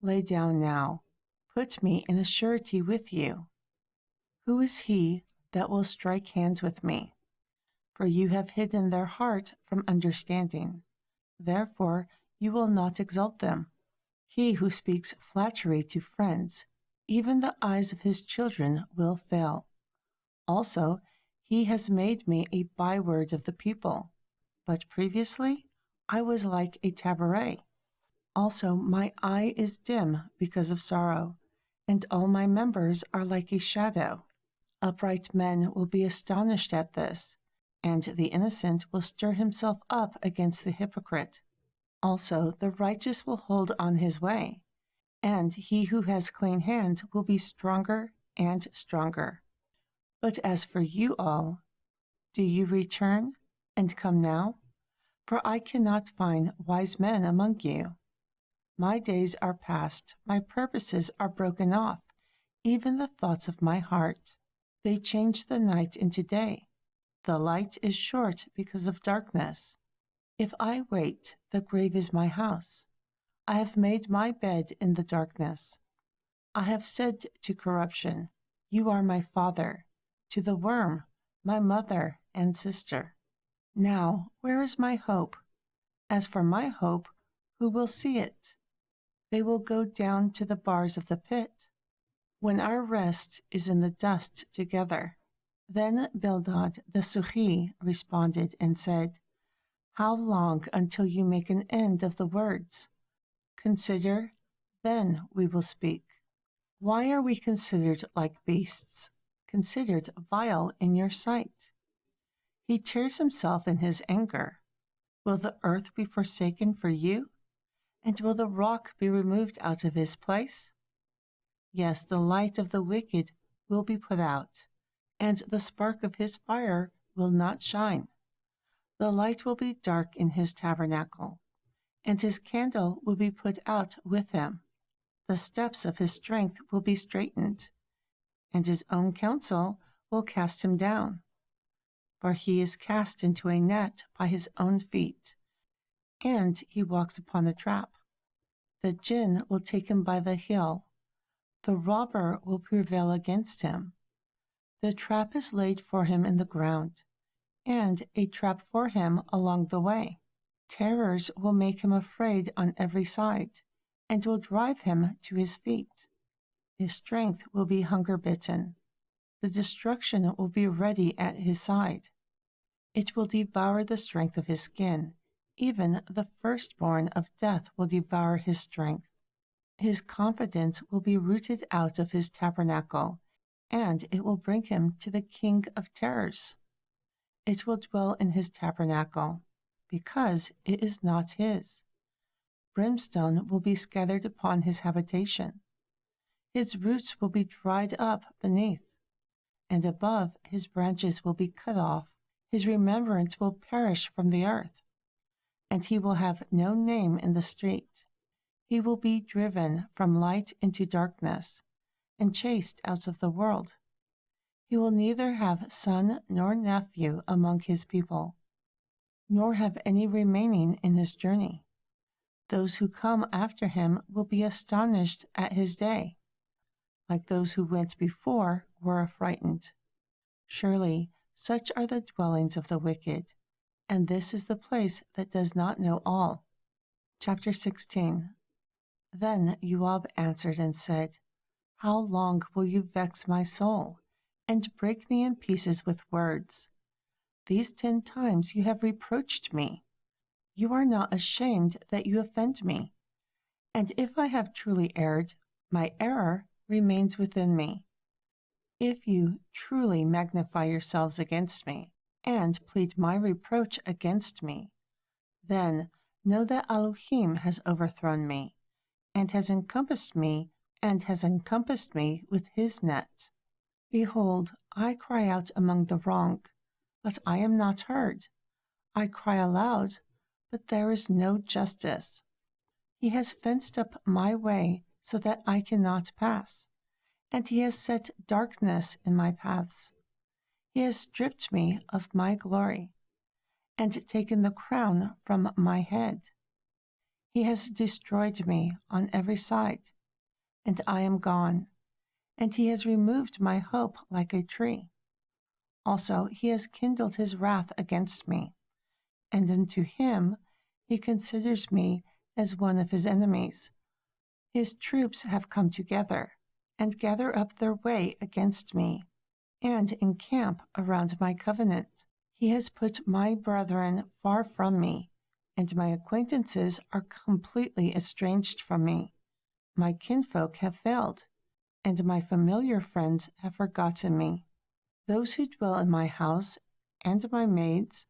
Lay down now, put me in a surety with you. Who is he that will strike hands with me? For you have hidden their heart from understanding. Therefore you will not exalt them. He who speaks flattery to friends, even the eyes of his children will fail. Also, he has made me a byword of the people. But previously, I was like a tabaret. Also, my eye is dim because of sorrow, and all my members are like a shadow. Upright men will be astonished at this, and the innocent will stir himself up against the hypocrite. Also, the righteous will hold on his way, and he who has clean hands will be stronger and stronger. But as for you all, do you return and come now? For I cannot find wise men among you. My days are past, my purposes are broken off, even the thoughts of my heart. They change the night into day. The light is short because of darkness. If I wait, the grave is my house. I have made my bed in the darkness. I have said to corruption, you are my father, to the worm, my mother and sister. Now, where is my hope? As for my hope, who will see it? They will go down to the bars of the pit. When our rest is in the dust together. Then Bildad the Suhi responded and said, how long until you make an end of the words? Consider, then we will speak. Why are we considered like beasts, considered vile in your sight? He tears himself in his anger. Will the earth be forsaken for you? And will the rock be removed out of his place? Yes, the light of the wicked will be put out, and the spark of his fire will not shine. The light will be dark in his tabernacle, and his candle will be put out with him. The steps of his strength will be straightened, and his own counsel will cast him down. For he is cast into a net by his own feet, and he walks upon a trap. The jinn will take him by the heel. The robber will prevail against him. The trap is laid for him in the ground, and a trap for him along the way. Terrors will make him afraid on every side, and will drive him to his feet. His strength will be hunger-bitten. The destruction will be ready at his side. It will devour the strength of his skin. Even the firstborn of death will devour his strength. His confidence will be rooted out of his tabernacle, and it will bring him to the king of terrors. It will dwell in his tabernacle, because it is not his. Brimstone will be scattered upon his habitation. His roots will be dried up beneath, and above his branches will be cut off. His remembrance will perish from the earth, and he will have no name in the street. He will be driven from light into darkness, and chased out of the world. He will neither have son nor nephew among his people, nor have any remaining in his journey. Those who come after him will be astonished at his day. Like those who went before were affrighted. Surely such are the dwellings of the wicked, and this is the place that does not know all. Chapter 16. Then Joab answered and said, how long will you vex my soul, and break me in pieces with words? These 10 times you have reproached me. You are not ashamed that you offend me. And if I have truly erred, my error remains within me. If you truly magnify yourselves against me, and plead my reproach against me, then know that Elohim has overthrown me, and has encompassed me with his net. Behold, I cry out among the wrong, but I am not heard. I cry aloud, but there is no justice. He has fenced up my way so that I cannot pass, and he has set darkness in my paths. He has stripped me of my glory and taken the crown from my head. He has destroyed me on every side, and I am gone, and he has removed my hope like a tree. Also, he has kindled his wrath against me, and unto him he considers me as one of his enemies. His troops have come together and gather up their way against me, and encamp around my covenant. He has put my brethren far from me, and my acquaintances are completely estranged from me. My kinfolk have failed, and my familiar friends have forgotten me. Those who dwell in my house and my maids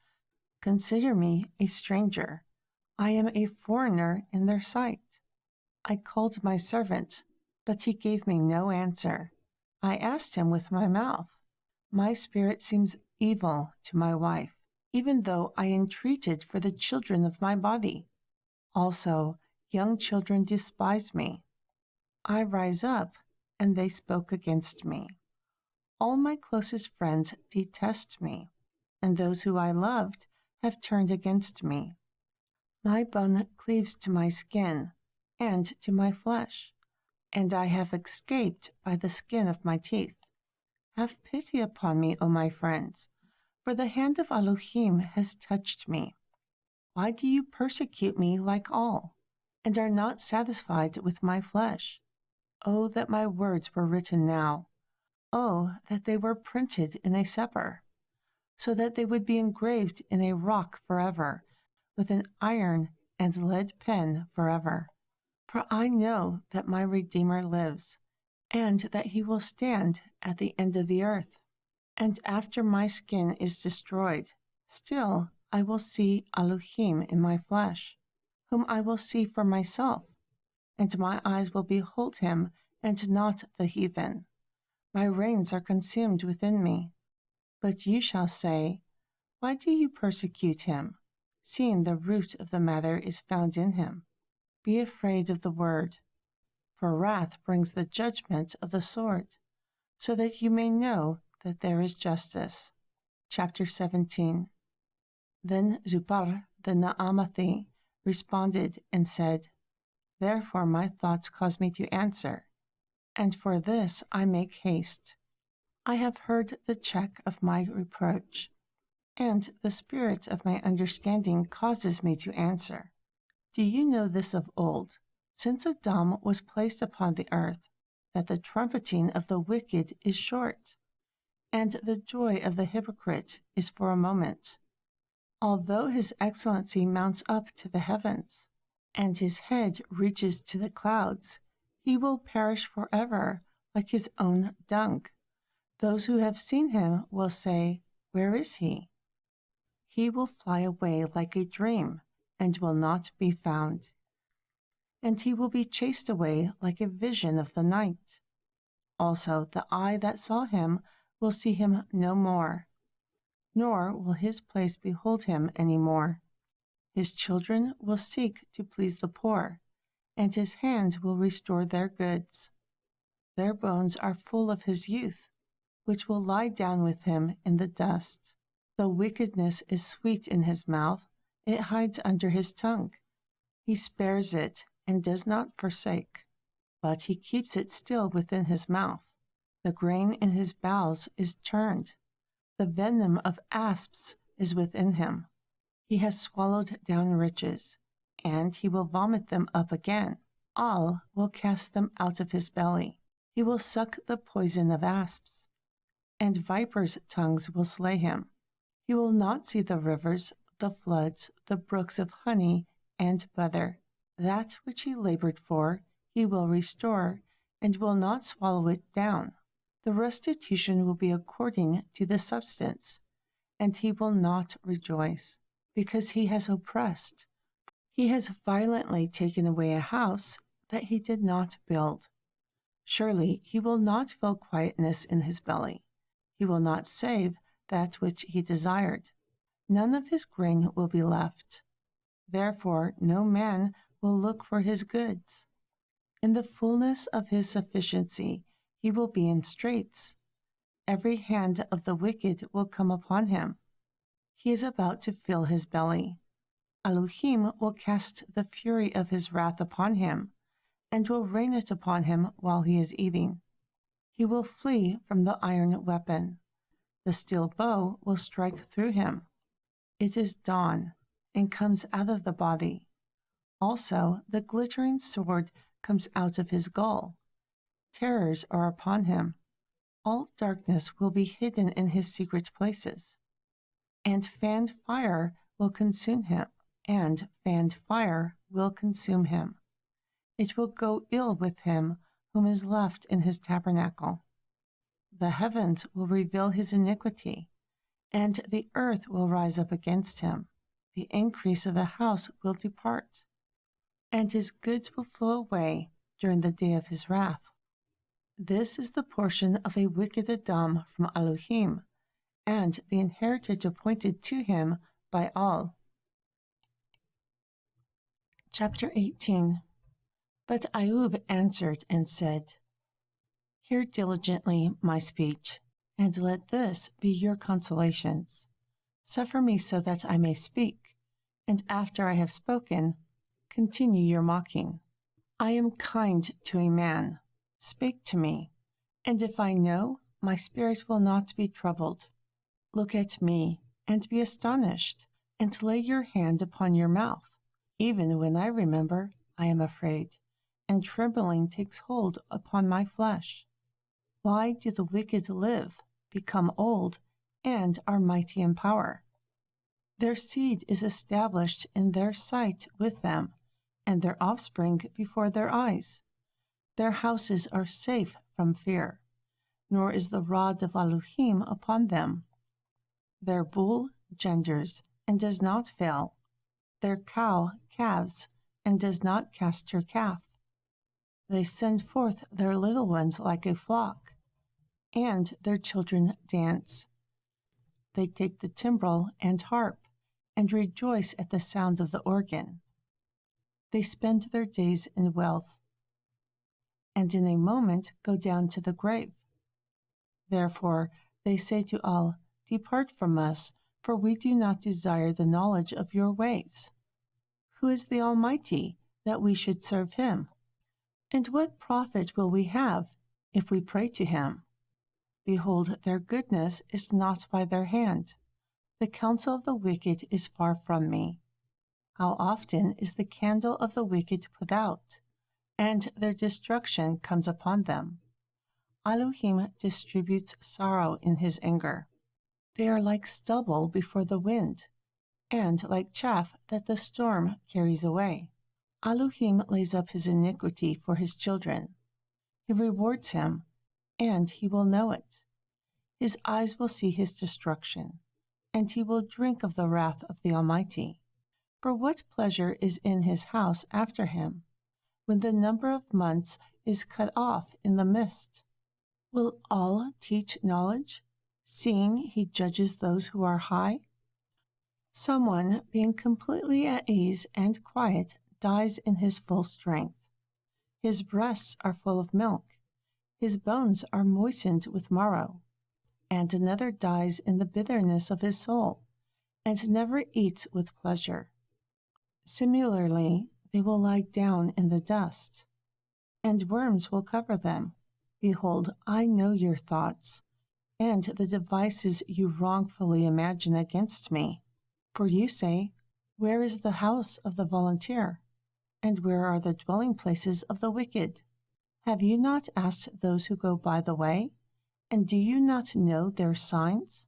consider me a stranger. I am a foreigner in their sight. I called my servant, but he gave me no answer. I asked him with my mouth. My spirit seems evil to my wife, even though I entreated for the children of my body. Also, young children despise me. I rise up, and they spoke against me. All my closest friends detest me, and those who I loved have turned against me. My bone cleaves to my skin and to my flesh, and I have escaped by the skin of my teeth. Have pity upon me, O my friends, for the hand of Elohim has touched me. Why do you persecute me like all, and are not satisfied with my flesh? Oh, that my words were written now. Oh, that they were printed in a sepulchre, so that they would be engraved in a rock forever, with an iron and lead pen forever. For I know that my Redeemer lives, and that he will stand at the end of the earth. And after my skin is destroyed, still I will see Elohim in my flesh, whom I will see for myself, and my eyes will behold him, and not the heathen. My reins are consumed within me. But you shall say, why do you persecute him, seeing the root of the matter is found in him? Be afraid of the word, for wrath brings the judgment of the sword, so that you may know that there is justice. Chapter 17. Then Zupar the Naamathi responded and said, Therefore my thoughts cause me to answer, and for this I make haste. I have heard the check of my reproach, and the spirit of my understanding causes me to answer. Do you know this of old, since Adam was placed upon the earth, that the trumpeting of the wicked is short, and the joy of the hypocrite is for a moment? Although his excellency mounts up to the heavens, and his head reaches to the clouds, he will perish forever like his own dung. Those who have seen him will say, Where is he? He will fly away like a dream, and will not be found. And he will be chased away like a vision of the night. Also the eye that saw him will see him no more, nor will his place behold him any more. His children will seek to please the poor, and his hands will restore their goods. Their bones are full of his youth, which will lie down with him in the dust. Though wickedness is sweet in his mouth, it hides under his tongue. He spares it and does not forsake, but he keeps it still within his mouth. The grain in his bowels is turned. The venom of asps is within him. He has swallowed down riches, and he will vomit them up again. All will cast them out of his belly. He will suck the poison of asps, and vipers' tongues will slay him. He will not see the rivers, the floods, the brooks of honey and butter. That which he labored for, he will restore, and will not swallow it down. The restitution will be according to the substance, and he will not rejoice, because he has oppressed. He has violently taken away a house that he did not build. Surely he will not feel quietness in his belly. He will not save that which he desired. None of his grain will be left. Therefore no man will look for his goods. In the fullness of his sufficiency he will be in straits. Every hand of the wicked will come upon him. He is about to fill his belly. Elohim will cast the fury of his wrath upon him, and will rain it upon him while he is eating. He will flee from the iron weapon. The steel bow will strike through him. It is dawn, and comes out of the body. Also the glittering sword comes out of his gall. Terrors are upon him. All darkness will be hidden in his secret places. And fanned fire will consume him, and fanned fire will consume him. It will go ill with him whom is left in his tabernacle. The heavens will reveal his iniquity, and the earth will rise up against him. The increase of the house will depart, and his goods will flow away during the day of his wrath. This is the portion of a wicked Adam from Elohim, and the inheritance appointed to him by all. Chapter 18. But AIUB answered and said, Hear diligently my speech, and let this be your consolations. Suffer me so that I may speak, and after I have spoken, continue your mocking. I am kind to a man. Speak to me, and if I know, my spirit will not be troubled. Look at me, and be astonished, and lay your hand upon your mouth. Even when I remember, I am afraid, and trembling takes hold upon my flesh. Why do the wicked live, become old, and are mighty in power? Their seed is established in their sight with them, and their offspring before their eyes. Their houses are safe from fear, nor is the rod of Elohim upon them. Their bull genders and does not fail. Their cow calves and does not cast her calf. They send forth their little ones like a flock, and their children dance. They take the timbrel and harp, and rejoice at the sound of the organ. They spend their days in wealth, and in a moment go down to the grave. Therefore they say to all, Depart from us, for we do not desire the knowledge of your ways. Who is the Almighty, that we should serve him? And what profit will we have, if we pray to him? Behold, their goodness is not by their hand. The counsel of the wicked is far from me. How often is the candle of the wicked put out, and their destruction comes upon them. Elohim distributes sorrow in his anger. They are like stubble before the wind, and like chaff that the storm carries away. Elohim lays up his iniquity for his children. He rewards him, and he will know it. His eyes will see his destruction, and he will drink of the wrath of the Almighty. For what pleasure is in his house after him, when the number of months is cut off in the mist? Will all teach knowledge, seeing he judges those who are high? Someone, being completely at ease and quiet, dies in his full strength. His breasts are full of milk, his bones are moistened with marrow. And another dies in the bitterness of his soul, and never eats with pleasure. Similarly, they will lie down in the dust, and worms will cover them. Behold, I know your thoughts, and the devices you wrongfully imagine against me. For you say, Where is the house of the volunteer? And where are the dwelling places of the wicked? Have you not asked those who go by the way? And do you not know their signs?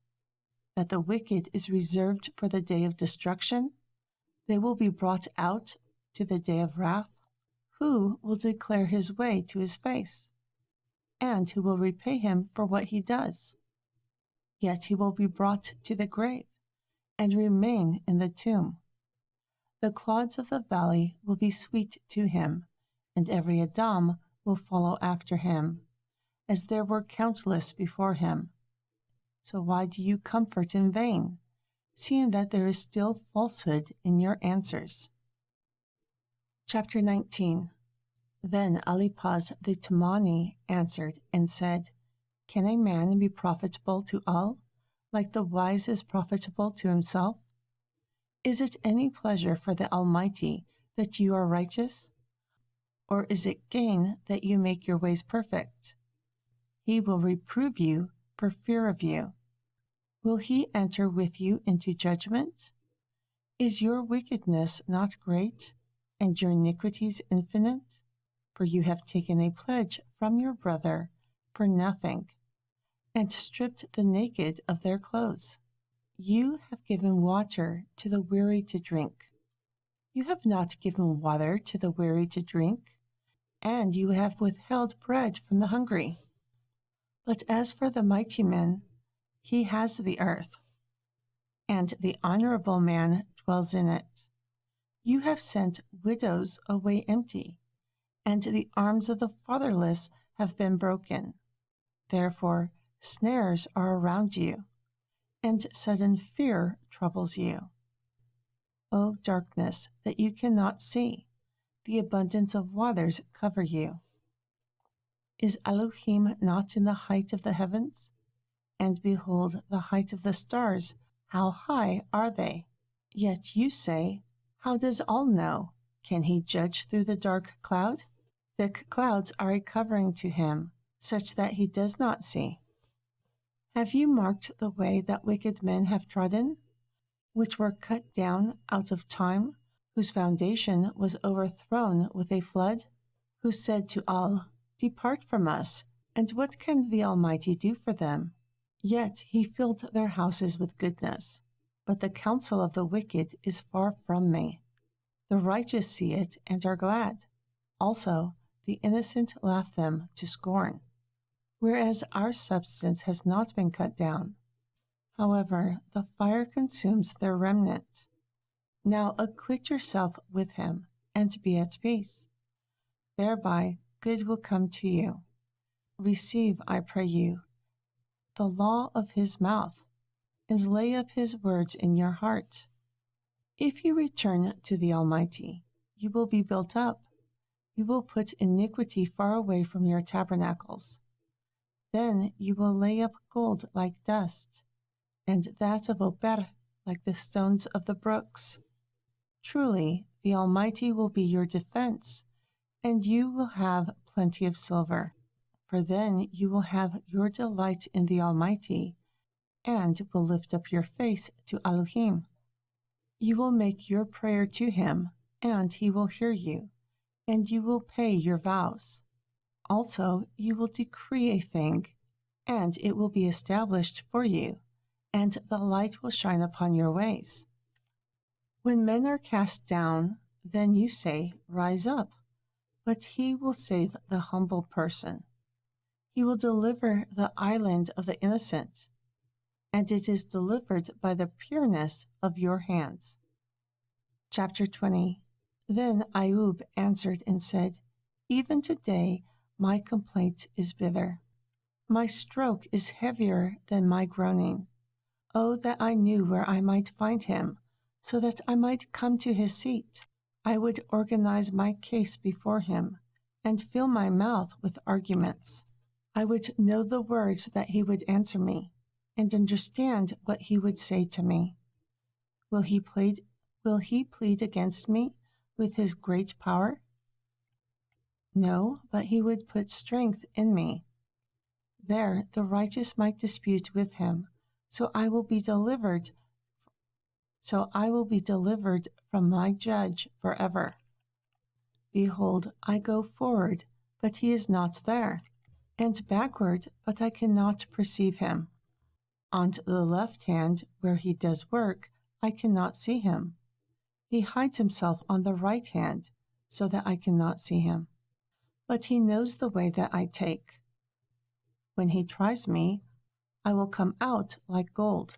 That the wicked is reserved for the day of destruction? They will be brought out to the day of wrath. Who will declare his way to his face? And who will repay him for what he does? Yet he will be brought to the grave, and remain in the tomb. The clods of the valley will be sweet to him, and every Adam will follow after him, as there were countless before him. So why do you comfort in vain, seeing that there is still falsehood in your answers. Chapter 19. Then Eliphaz the Temani answered and said, Can a man be profitable to all, like the wise is profitable to himself? Is it any pleasure for the Almighty that you are righteous? Or is it gain that you make your ways perfect? He will reprove you for fear of you. Will he enter with you into judgment? Is your wickedness not great, and your iniquities infinite? For you have taken a pledge from your brother for nothing, and stripped the naked of their clothes. You have given water to the weary to drink. You have not given water to the weary to drink, and you have withheld bread from the hungry. But as for the mighty man, he has the earth, and the honorable man dwells in it. You have sent widows away empty, and the arms of the fatherless have been broken. Therefore, snares are around you, and sudden fear troubles you. O darkness that you cannot see, the abundance of waters cover you. Is Elohim not in the height of the heavens? And behold, the height of the stars, how high are they? Yet you say, How does all know? Can he judge through the dark cloud? Thick clouds are a covering to him, such that he does not see. Have you marked the way that wicked men have trodden, which were cut down out of time, whose foundation was overthrown with a flood? Who said to all, Depart from us, and what can the Almighty do for them? Yet he filled their houses with goodness, but the counsel of the wicked is far from me. The righteous see it and are glad. Also, the innocent laugh them to scorn, whereas our substance has not been cut down. However, the fire consumes their remnant. Now acquit yourself with him, and be at peace. Thereby good will come to you. Receive, I pray you, the law of his mouth, and lay up his words in your heart. If you return to the Almighty, you will be built up. You will put iniquity far away from your tabernacles. Then you will lay up gold like dust, and that of Ober like the stones of the brooks. Truly, the Almighty will be your defense, and you will have plenty of silver. For then you will have your delight in the Almighty, and will lift up your face to Elohim. You will make your prayer to him, and he will hear you, and you will pay your vows. Also, you will decree a thing, and it will be established for you, and the light will shine upon your ways. When men are cast down, then you say, Rise up, but he will save the humble person. He will deliver the island of the innocent, and it is delivered by the pureness of your hands. Chapter 20. Then AIUB answered and said, Even today my complaint is bitter. My stroke is heavier than my groaning. Oh, that I knew where I might find him, so that I might come to his seat. I would organize my case before him, and fill my mouth with arguments. I would know the words that he would answer me, and understand what he would say to me. Will he plead against me with his great power? No, but he would put strength in me. There the righteous might dispute with him, so I will be delivered from my judge forever. Behold, I go forward, but he is not there, and backward, but I cannot perceive him. On the left hand, where he does work, I cannot see him. He hides himself on the right hand, so that I cannot see him. But he knows the way that I take. When he tries me, I will come out like gold.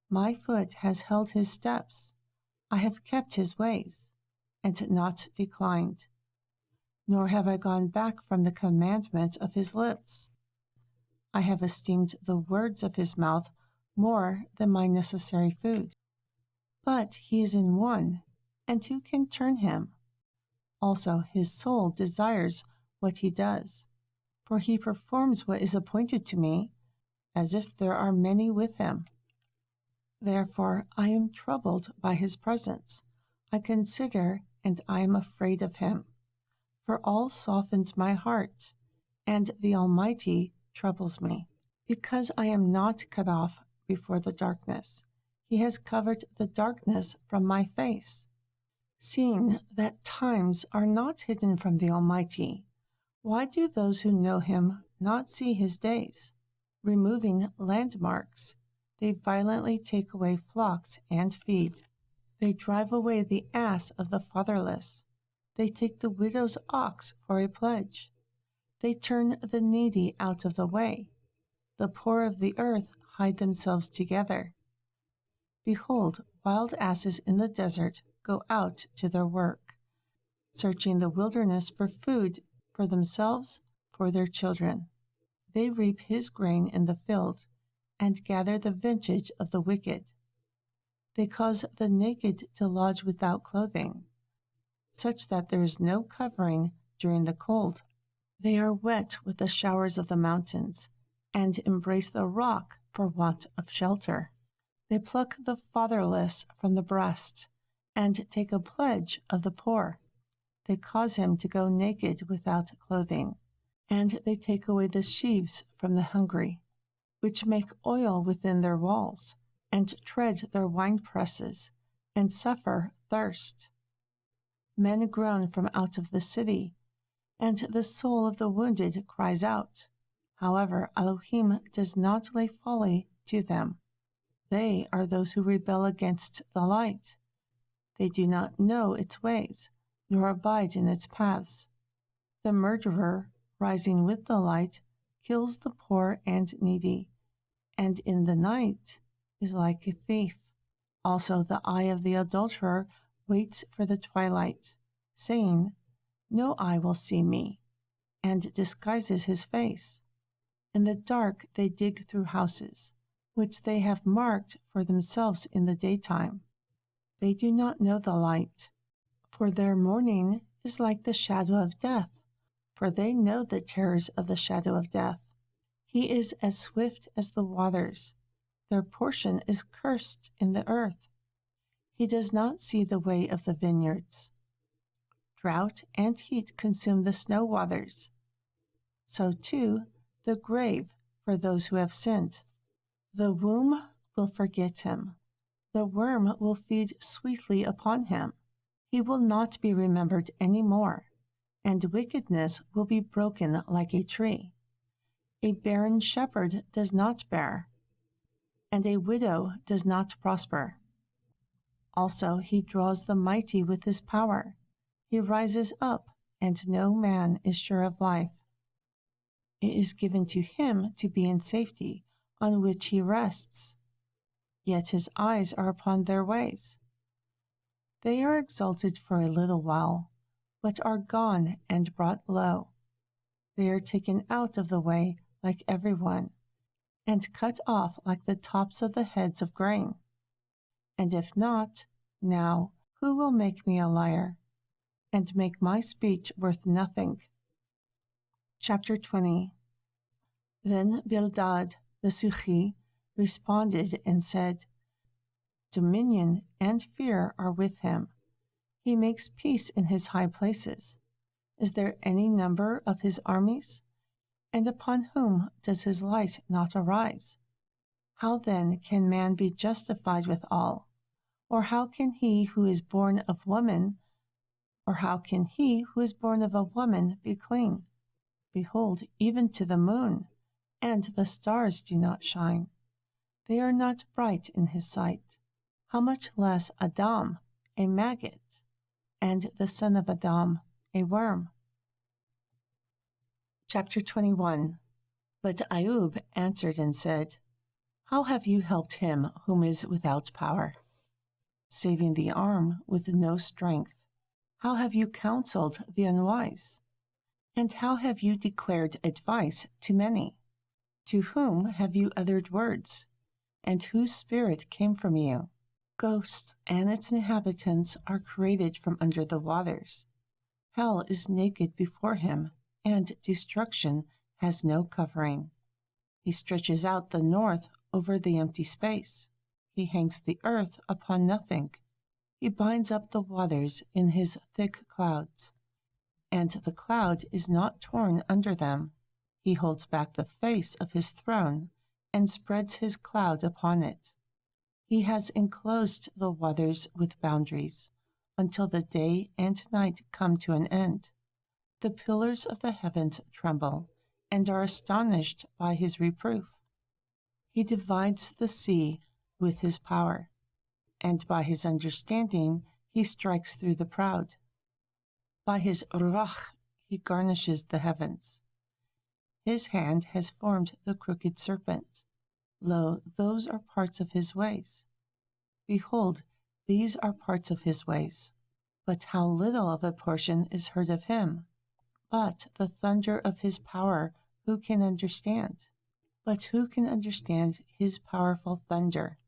My foot has held his steps. I have kept his ways, and not declined. Nor have I gone back from the commandment of his lips. I have esteemed the words of his mouth more than my necessary food. But he is in one, and who can turn him? Also his soul desires what he does, for he performs what is appointed to me, as if there are many with him. Therefore I am troubled by his presence. I consider, and I am afraid of him. For all softens my heart, and the Almighty troubles me. Because I am not cut off before the darkness, he has covered the darkness from my face. Seeing that times are not hidden from the Almighty, why do those who know him not see his days? Removing landmarks, they violently take away flocks and feed. They drive away the ass of the fatherless. They take the widow's ox for a pledge. They turn the needy out of the way. The poor of the earth hide themselves together. Behold, wild asses in the desert go out to their work, searching the wilderness for food for themselves, for their children. They reap his grain in the field, and gather the vintage of the wicked. They cause the naked to lodge without clothing, such that there is no covering during the cold. They are wet with the showers of the mountains, and embrace the rock for want of shelter. They pluck the fatherless from the breast, and take a pledge of the poor. They cause him to go naked without clothing, and they take away the sheaves from the hungry, which make oil within their walls, and tread their wine presses, and suffer thirst. Men groan from out of the city, and the soul of the wounded cries out. However, Elohim does not lay folly to them. They are those who rebel against the light. They do not know its ways, nor abide in its paths. The murderer, rising with the light, kills the poor and needy, and in the night is like a thief. Also the eye of the adulterer waits for the twilight, saying, "No eye will see me," and disguises his face. In the dark they dig through houses, which they have marked for themselves in the daytime. They do not know the light, for their mourning is like the shadow of death, for they know the terrors of the shadow of death. He is as swift as the waters. Their portion is cursed in the earth. He does not see the way of the vineyards. Drought and heat consume the snow waters. So too the grave for those who have sinned. The womb will forget him. The worm will feed sweetly upon him. He will not be remembered any more, and wickedness will be broken like a tree. A barren shepherd does not bear, and a widow does not prosper. Also he draws the mighty with his power. He rises up, and no man is sure of life. It is given to him to be in safety, on which he rests. Yet his eyes are upon their ways. They are exalted for a little while, but are gone and brought low. They are taken out of the way like everyone, and cut off like the tops of the heads of grain. And if not, now who will make me a liar, and make my speech worth nothing? Chapter 20. Then Bildad the Suhi responded and said, Dominion and fear are with him. He makes peace in his high places. Is there any number of his armies? And upon whom does his light not arise? How then can man be justified with all? Or how can he who is born of woman, or how can he who is born of a woman be clean? Behold, even to the moon, and the stars do not shine. They are not bright in his sight. How much less Adam, a maggot, and the son of Adam, a worm? Chapter 21. But AIUB answered and said, How have you helped him whom is without power, saving the arm with no strength? How have you counseled the unwise? And how have you declared advice to many? To whom have you uttered words? And whose spirit came from you? Ghosts and its inhabitants are created from under the waters. Hell is naked before him, and destruction has no covering. He stretches out the north over the empty space. He hangs the earth upon nothing. He binds up the waters in his thick clouds, and the cloud is not torn under them. He holds back the face of his throne and spreads his cloud upon it. He has enclosed the waters with boundaries until the day and night come to an end. The pillars of the heavens tremble and are astonished by his reproof. He divides the sea with his power, and by his understanding he strikes through the proud. By his BeRuack he garnishes the heavens. His hand has formed the crooked serpent. Lo, those are parts of his ways. Behold, these are parts of his ways. But how little of a portion is heard of him. But the thunder of his power, who can understand? But who can understand his powerful thunder?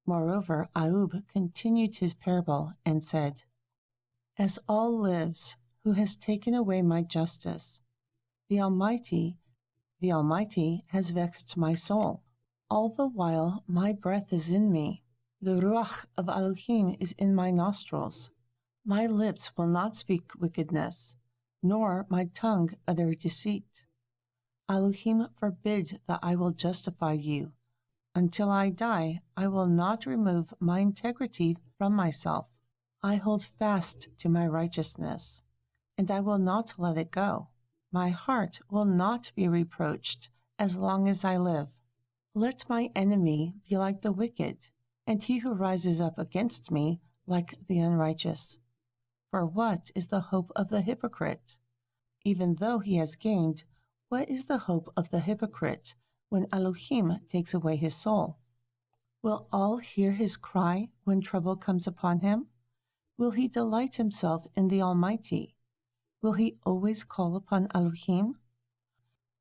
Moreover, AIUB continued his parable and said, As all lives, who has taken away my justice, the Almighty has vexed my soul. All the while my breath is in me. The Ruach of Elohim is in my nostrils. My lips will not speak wickedness, nor my tongue utter deceit. Elohim forbid that I will justify you. Until I die, I will not remove my integrity from myself. I hold fast to my righteousness, and I will not let it go. My heart will not be reproached as long as I live. Let my enemy be like the wicked, and he who rises up against me like the unrighteous. For what is the hope of the hypocrite? Even though he has gained, what is the hope of the hypocrite when Elohim takes away his soul? Will all hear his cry when trouble comes upon him? Will he delight himself in the Almighty? Will he always call upon Elohim?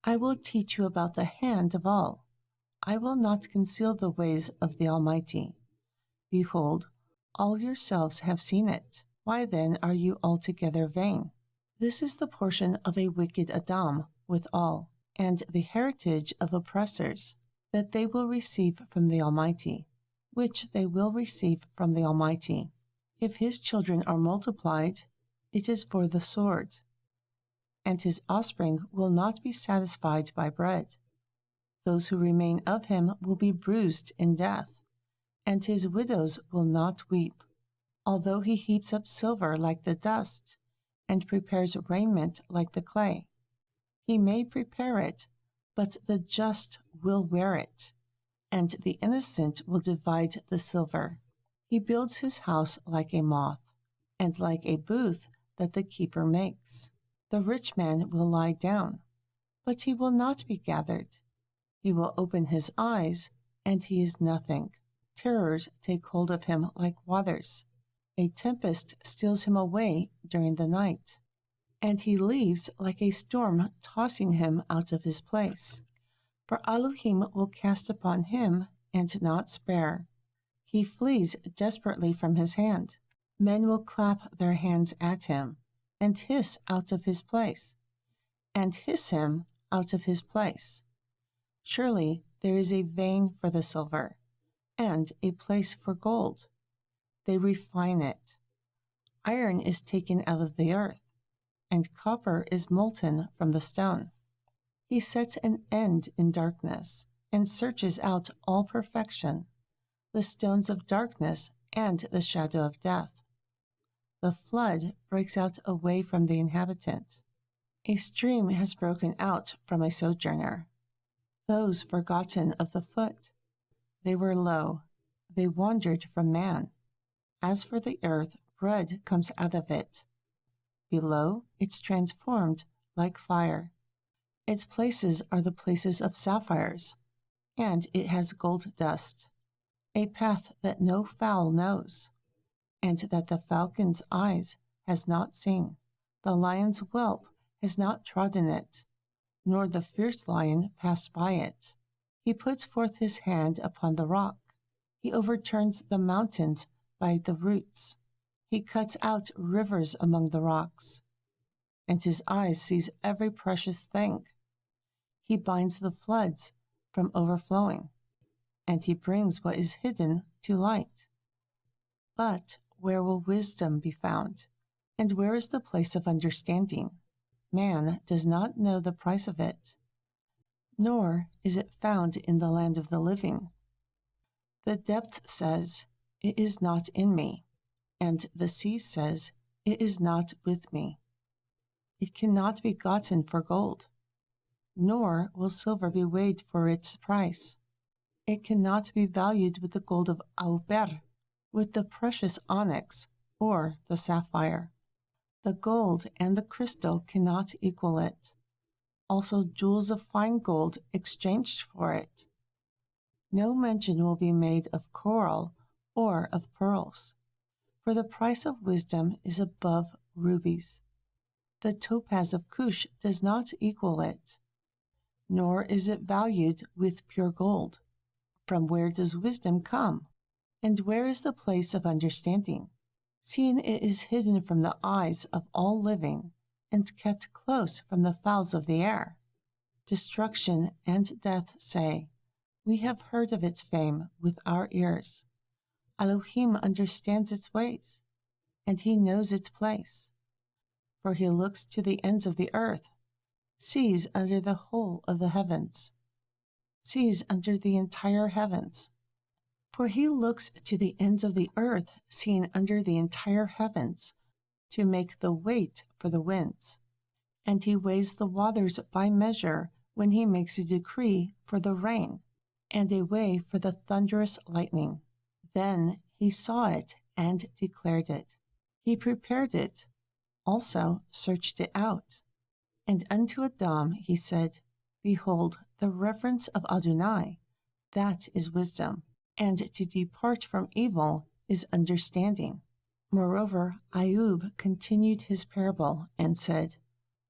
I will teach you about the hand of all. I will not conceal the ways of the Almighty. Behold, all yourselves have seen it. Why then are you altogether vain? This is the portion of a wicked Adam with all, and the heritage of oppressors, that they will receive from the Almighty, which they will receive from the Almighty. If his children are multiplied, it is for the sword, and his offspring will not be satisfied by bread. Those who remain of him will be bruised in death, and his widows will not weep. Although he heaps up silver like the dust, and prepares raiment like the clay. He may prepare it, but the just will wear it, and the innocent will divide the silver. He builds his house like a moth, and like a booth that the keeper makes. The rich man will lie down, but he will not be gathered. He will open his eyes, and he is nothing. Terrors take hold of him like waters. A tempest steals him away during the night, and he leaves like a storm tossing him out of his place. For Elohim will cast upon him and not spare. He flees desperately from his hand. Men will clap their hands at him, and hiss out of his place, and hiss him out of his place. Surely there is a vein for the silver, and a place for gold. They refine it. Iron is taken out of the earth, and copper is molten from the stone. He sets an end in darkness, and searches out all perfection, the stones of darkness and the shadow of death. The flood breaks out away from the inhabitant. A stream has broken out from a sojourner. Those forgotten of the foot. They were low. They wandered from man. As for the earth, bread comes out of it. Below, it's transformed like fire. Its places are the places of sapphires, and it has gold dust, a path that no fowl knows, and that the falcon's eyes has not seen. The lion's whelp has not trodden it, nor the fierce lion passed by it. He puts forth his hand upon the rock. He overturns the mountains by the roots. He cuts out rivers among the rocks, and his eyes sees every precious thing. He binds the floods from overflowing, and he brings what is hidden to light. But where will wisdom be found? And where is the place of understanding? Man does not know the price of it, nor is it found in the land of the living. The depth says, "It is not in me," and the sea says, "It is not with me." It cannot be gotten for gold, nor will silver be weighed for its price. It cannot be valued with the gold of Auber, with the precious onyx or the sapphire. The gold and the crystal cannot equal it. Also jewels of fine gold exchanged for it. No mention will be made of coral or of pearls, for the price of wisdom is above rubies. The topaz of Cush does not equal it, nor is it valued with pure gold. From where does wisdom come? And where is the place of understanding? Seeing it is hidden from the eyes of all living, and kept close from the fowls of the air. Destruction and death say, "We have heard of its fame with our ears." Elohim understands its ways, and he knows its place. For he looks to the ends of the earth, sees under the whole of the heavens, sees under the entire heavens. For he looks to the ends of the earth, seeing under the entire heavens, to make the weight for the winds. And he weighs the waters by measure when he makes a decree for the rain, and a way for the thunderous lightning. Then he saw it and declared it. He prepared it, also searched it out. And unto Adam he said, "Behold, the reverence of Adonai, that is wisdom, and to depart from evil is understanding." Moreover, AIUB continued his parable and said,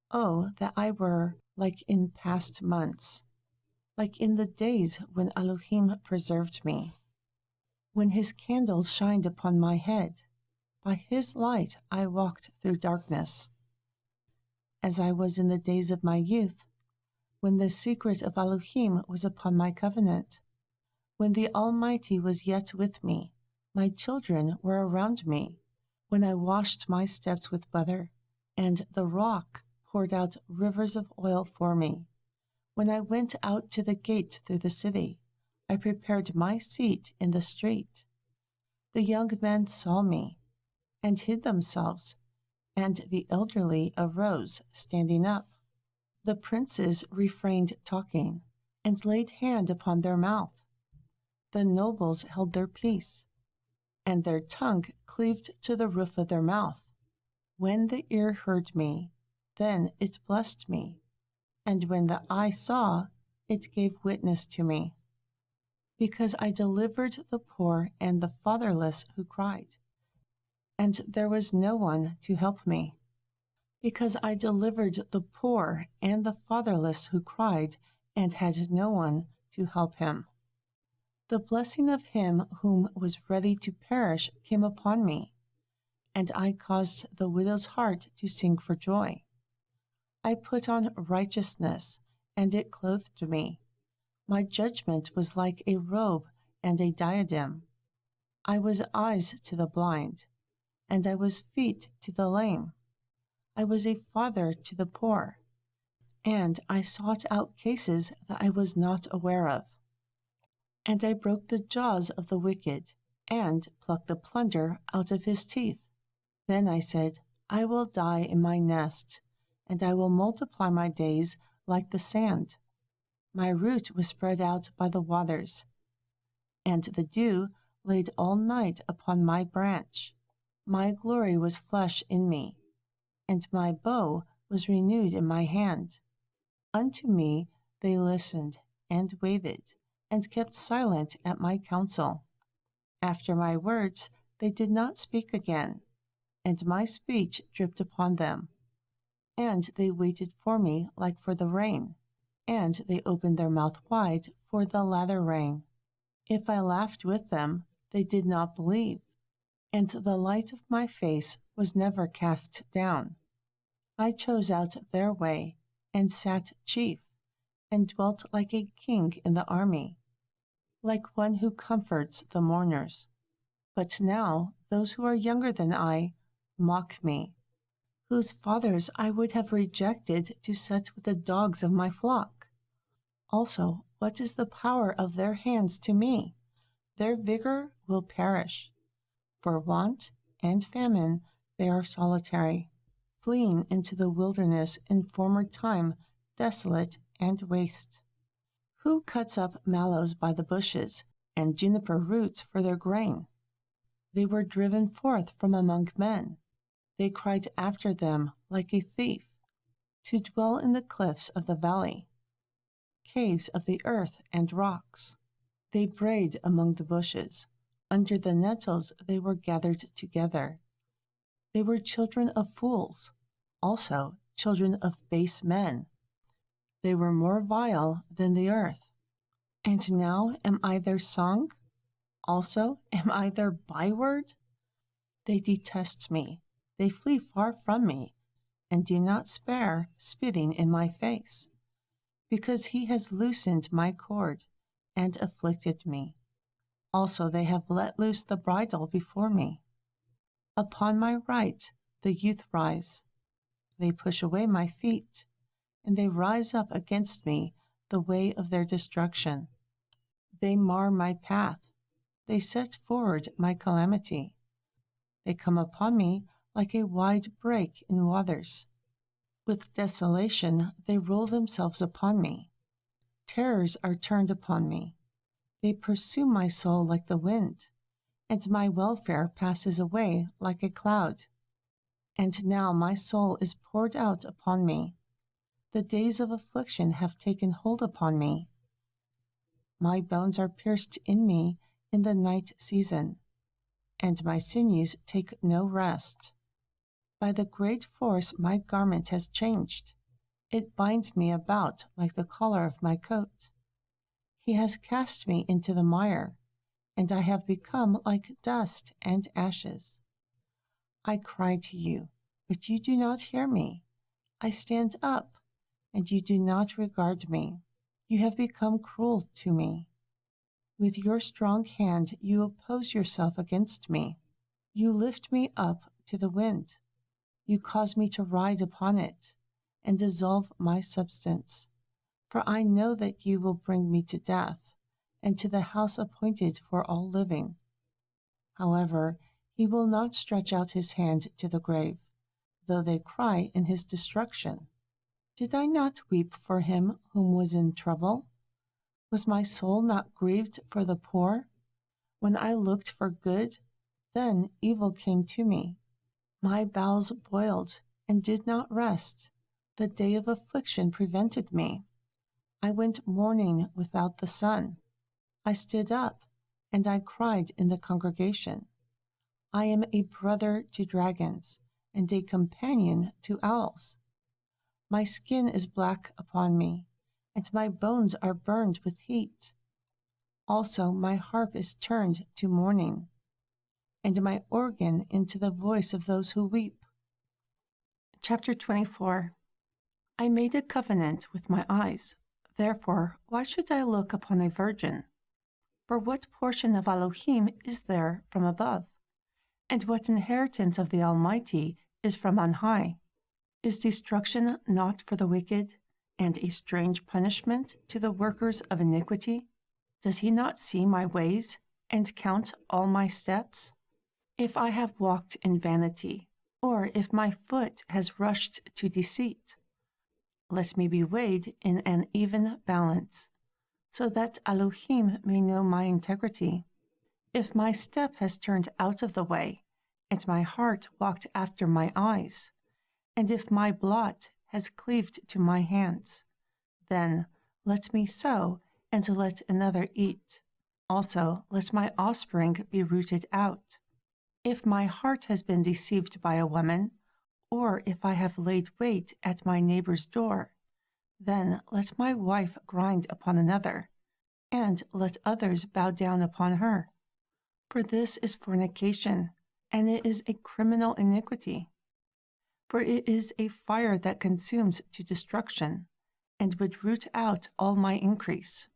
"Oh, that I were like in past months, like in the days when Elohim preserved me, when his candle shined upon my head. By his light I walked through darkness, as I was in the days of my youth, when the secret of Elohim was upon my covenant, when the Almighty was yet with me, my children were around me, when I washed my steps with butter, and the rock poured out rivers of oil for me. When I went out to the gate through the city, I prepared my seat in the street. The young men saw me and hid themselves, and the elderly arose, standing up. The princes refrained talking, and laid hand upon their mouth. The nobles held their peace, and their tongue cleaved to the roof of their mouth. When the ear heard me, then it blessed me, and when the eye saw, it gave witness to me. Because I delivered the poor and the fatherless who cried, and there was no one to help me. Because I delivered the poor and the fatherless who cried, and had no one to help him. The blessing of him whom was ready to perish came upon me, and I caused the widow's heart to sing for joy. I put on righteousness, and it clothed me. My judgment was like a robe and a diadem. I was eyes to the blind, and I was feet to the lame. I was a father to the poor, and I sought out cases that I was not aware of. And I broke the jaws of the wicked, and plucked the plunder out of his teeth. Then I said, I will die in my nest, and I will multiply my days like the sand. My root was spread out by the waters, and the dew laid all night upon my branch. My glory was flesh in me, and my bow was renewed in my hand. Unto me they listened and waited, and kept silent at my counsel. After my words they did not speak again, and my speech dripped upon them. And they waited for me like for the rain, and they opened their mouth wide for the latter rain. If I laughed with them, they did not believe, and the light of my face was never cast down. I chose out their way, and sat chief, and dwelt like a king in the army, like one who comforts the mourners. But now those who are younger than I mock me, whose fathers I would have rejected to set with the dogs of my flock. Also, what is the power of their hands to me? Their vigor will perish. For want and famine they are solitary, fleeing into the wilderness in former time, desolate and waste. Who cuts up mallows by the bushes, and juniper roots for their grain? They were driven forth from among men. They cried after them like a thief, to dwell in the cliffs of the valley, caves of the earth and rocks. They brayed among the bushes. Under the nettles they were gathered together. They were children of fools, also children of base men. They were more vile than the earth. And now am I their song? Also am I their byword? They detest me. They flee far from me, and do not spare spitting in my face, because he has loosened my cord and afflicted me. Also they have let loose the bridle before me. Upon my right the youth rise. They push away my feet, and they rise up against me the way of their destruction. They mar my path. They set forward my calamity. They come upon me like a wide break in waters. With desolation they roll themselves upon me. Terrors are turned upon me. They pursue my soul like the wind, and my welfare passes away like a cloud. And now my soul is poured out upon me. The days of affliction have taken hold upon me. My bones are pierced in me in the night season, and my sinews take no rest. By the great force my garment has changed. It binds me about like the collar of my coat. He has cast me into the mire, and I have become like dust and ashes. I cry to you, but you do not hear me. I stand up, and you do not regard me. You have become cruel to me. With your strong hand you oppose yourself against me. You lift me up to the wind. You cause me to ride upon it, and dissolve my substance. For I know that you will bring me to death, and to the house appointed for all living. However, he will not stretch out his hand to the grave, though they cry in his destruction. Did I not weep for him whom was in trouble? Was my soul not grieved for the poor? When I looked for good, then evil came to me. My bowels boiled and did not rest. The day of affliction prevented me. I went mourning without the sun. I stood up, and I cried in the congregation. I am a brother to dragons, and a companion to owls. My skin is black upon me, and my bones are burned with heat. Also my harp is turned to mourning, and my organ into the voice of those who weep. Chapter 24. I made a covenant with my eyes. Therefore, why should I look upon a virgin? For what portion of Elohim is there from above? And what inheritance of the Almighty is from on high? Is destruction not for the wicked, and a strange punishment to the workers of iniquity? Does he not see my ways, and count all my steps? If I have walked in vanity, or if my foot has rushed to deceit, let me be weighed in an even balance, so that Elohim may know my integrity. If my step has turned out of the way, and my heart walked after my eyes, and if my blot has cleaved to my hands, then let me sow, and let another eat. Also let my offspring be rooted out. If my heart has been deceived by a woman, or if I have laid wait at my neighbor's door, then let my wife grind upon another, and let others bow down upon her. For this is fornication, and it is a criminal iniquity. For it is a fire that consumes to destruction, and would root out all my increase.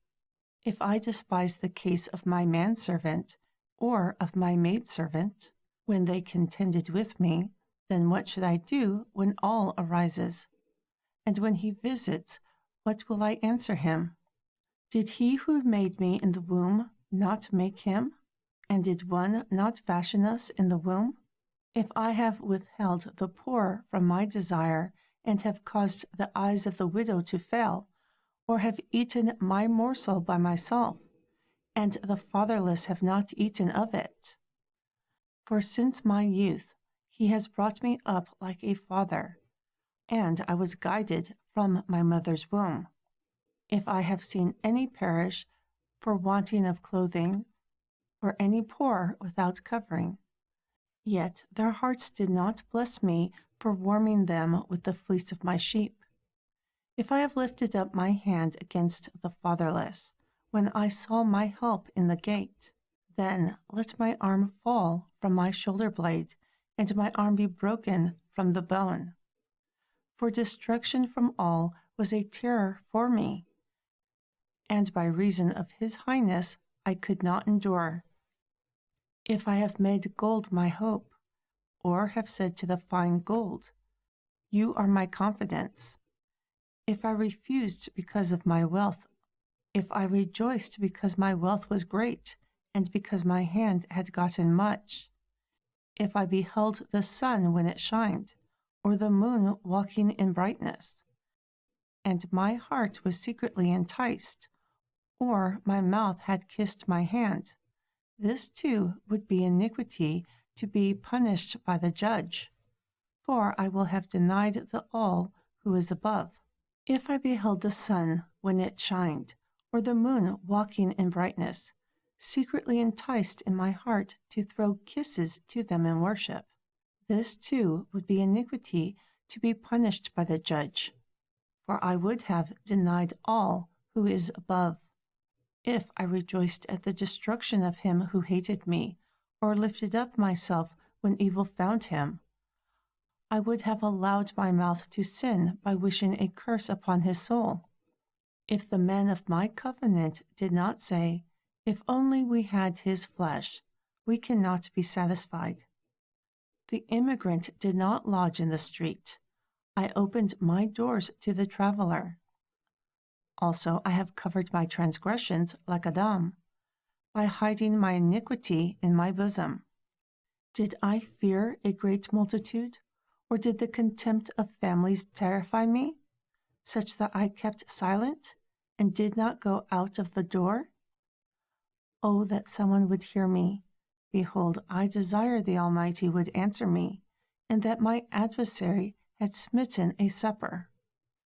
If I despise the case of my manservant, or of my maidservant, when they contended with me, then what should I do when all arises? And when he visits, what will I answer him? Did he who made me in the womb not make him? And did one not fashion us in the womb? If I have withheld the poor from my desire, and have caused the eyes of the widow to fail, or have eaten my morsel by myself, and the fatherless have not eaten of it. For since my youth he has brought me up like a father, and I was guided from my mother's womb. If I have seen any perish for wanting of clothing, or any poor without covering, yet their hearts did not bless me for warming them with the fleece of my sheep. If I have lifted up my hand against the fatherless, when I saw my help in the gate, then let my arm fall from my shoulder blade, and my arm be broken from the bone. For destruction from all was a terror for me, and by reason of his highness I could not endure. If I have made gold my hope, or have said to the fine gold, you are my confidence. If I refused because of my wealth, if I rejoiced because my wealth was great, and because my hand had gotten much, if I beheld the sun when it shined, or the moon walking in brightness, and my heart was secretly enticed, or my mouth had kissed my hand, this too would be iniquity to be punished by the judge, for I will have denied the all who is above. If I beheld the sun when it shined, or the moon walking in brightness, secretly enticed in my heart to throw kisses to them in worship, this too would be iniquity to be punished by the judge, for I would have denied all who is above. If I rejoiced at the destruction of him who hated me, or lifted up myself when evil found him, I would have allowed my mouth to sin by wishing a curse upon his soul. If the men of my covenant did not say, if only we had his flesh, we cannot be satisfied. The immigrant did not lodge in the street. I opened my doors to the traveler. Also, I have covered my transgressions like Adam, by hiding my iniquity in my bosom. Did I fear a great multitude, or did the contempt of families terrify me, such that I kept silent and did not go out of the door? Oh, that someone would hear me. Behold, I desire the Almighty would answer me, and that my adversary had smitten a supper.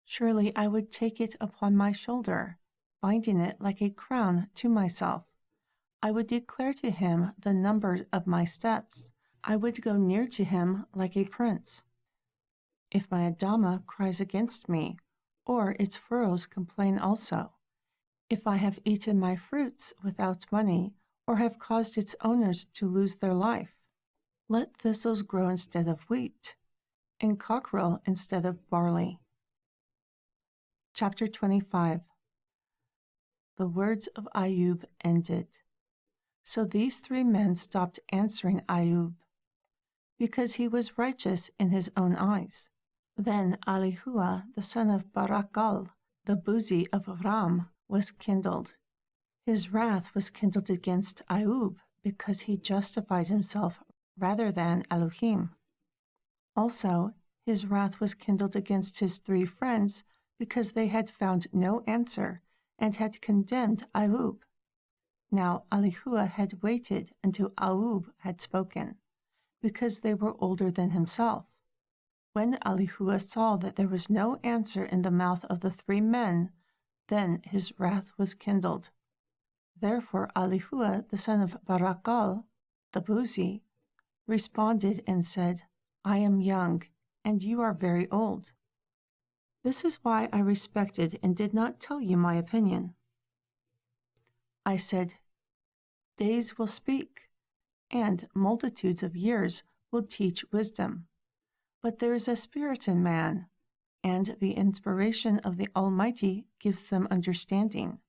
Surely I would take it upon my shoulder, binding it like a crown to myself. I would declare to him the number of my steps. I would go near to him like a prince. If my Adamah cries against me, or its furrows complain also, if I have eaten my fruits without money, or have caused its owners to lose their life, let thistles grow instead of wheat, and cockerel instead of barley. Chapter 25. The words of AIUB ended. So these three men stopped answering AIUB, because he was righteous in his own eyes. Then Elihuah, the son of BeRuack, the Buzi of Ram, was kindled. His wrath was kindled against AIUB, because he justified himself rather than Elohim. Also, his wrath was kindled against his three friends, because they had found no answer, and had condemned AIUB. Now Elihuah had waited until AIUB had spoken, because they were older than himself. When Elihuah saw that there was no answer in the mouth of the three men, then his wrath was kindled. Therefore Elihuah, the son of BeRuack, the Buzi, responded and said, I am young, and you are very old. This is why I respected and did not tell you my opinion. I said, days will speak, and multitudes of years will teach wisdom. But there is a spirit in man, and the inspiration of the Almighty gives them understanding.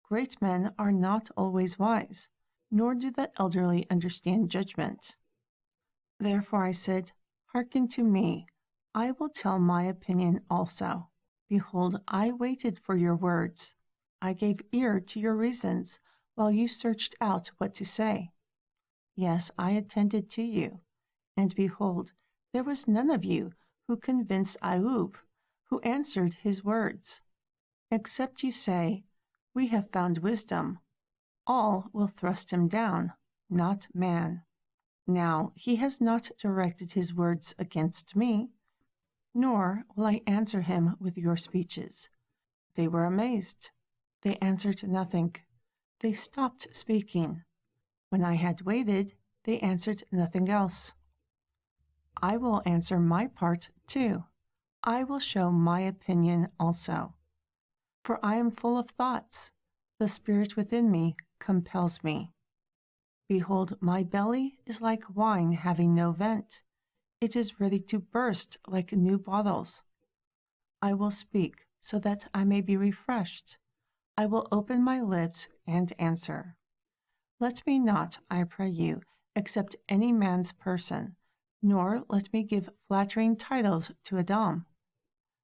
Great men are not always wise, nor do the elderly understand judgment. Therefore I said, hearken to me, I will tell my opinion also. Behold, I waited for your words. I gave ear to your reasons, while you searched out what to say. Yes, I attended to you. And behold, there was none of you who convinced AIUB, who answered his words. Except you say, we have found wisdom. All will thrust him down, not man. Now he has not directed his words against me, nor will I answer him with your speeches. They were amazed. They answered nothing. They stopped speaking. When I had waited, they answered nothing else. I will answer my part too. I will show my opinion also. For I am full of thoughts. The spirit within me compels me. Behold, my belly is like wine having no vent. It is ready to burst like new bottles. I will speak so that I may be refreshed. I will open my lips and answer. Let me not, I pray you, accept any man's person, nor let me give flattering titles to Adam.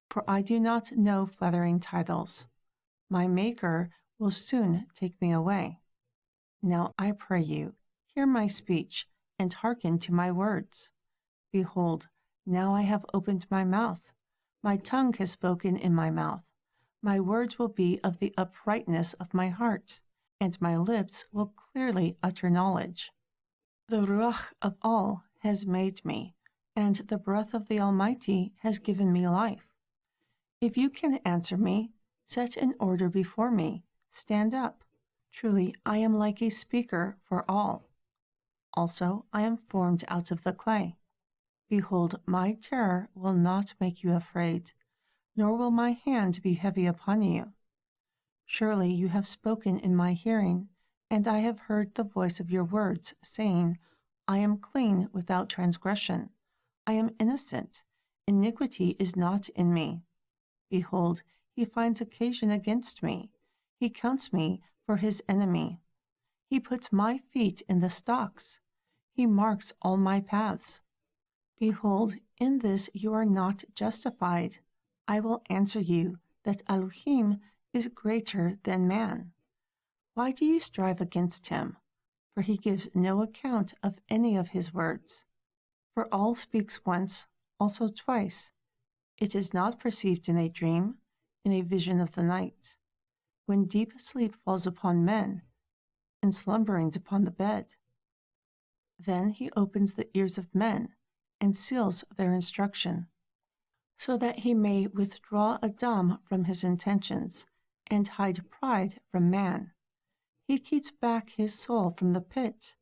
For I do not know flattering titles. My Maker will soon take me away. Now I pray you, hear my speech, and hearken to my words. Behold, now I have opened my mouth. My tongue has spoken in my mouth. My words will be of the uprightness of my heart, and my lips will clearly utter knowledge. The Ruach of all has made me, and the breath of the Almighty has given me life. If you can answer me, set an order before me, stand up. Truly, I am like a speaker for all. Also, I am formed out of the clay. Behold, my terror will not make you afraid, nor will my hand be heavy upon you. Surely you have spoken in my hearing, and I have heard the voice of your words, saying, I am clean without transgression. I am innocent. Iniquity is not in me. Behold, he finds occasion against me. He counts me for his enemy. He puts my feet in the stocks. He marks all my paths. Behold, in this you are not justified. I will answer you that Elohim is greater than man. Why do you strive against him? For he gives no account of any of his words. For all speaks once, also twice. It is not perceived in a dream, in a vision of the night. When deep sleep falls upon men, and slumberings upon the bed. Then he opens the ears of men, and seals their instruction, so that he may withdraw Adam from his intentions, and hide pride from man. He keeps back his soul from the pit,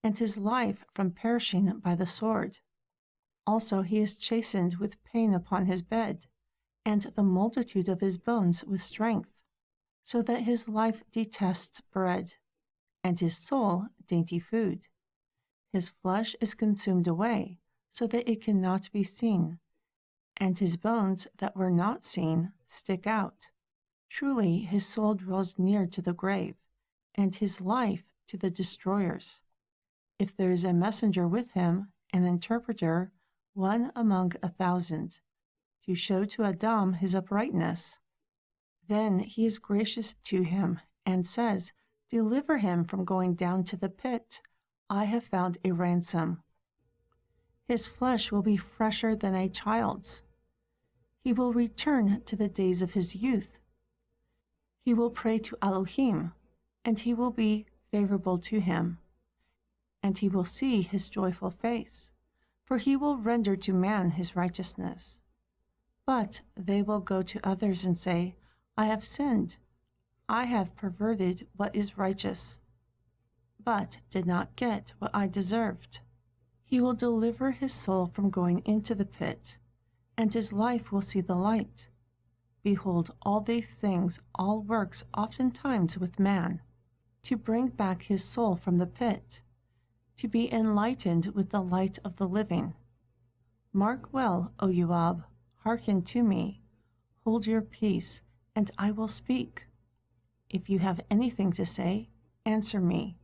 and his life from perishing by the sword. Also he is chastened with pain upon his bed, and the multitude of his bones with strength, so that his life detests bread, and his soul dainty food. His flesh is consumed away, so that it cannot be seen, and his bones that were not seen stick out. Truly his soul draws near to the grave, and his life to the destroyers. If there is a messenger with him, an interpreter, one among 1,000, to show to Adam his uprightness, then he is gracious to him, and says, Deliver him from going down to the pit. I have found a ransom. His flesh will be fresher than a child's. He will return to the days of his youth. He will pray to Elohim, and he will be favorable to him, and he will see his joyful face, for he will render to man his righteousness. But they will go to others and say, I have sinned. I have perverted what is righteous, but did not get what I deserved. He will deliver his soul from going into the pit, and his life will see the light. Behold, all these things, all works oftentimes with man. to bring back his soul from the pit, to be enlightened with the light of the living. Mark well, O AIUB, hearken to me, hold your peace, and I will speak. If you have anything to say, answer me.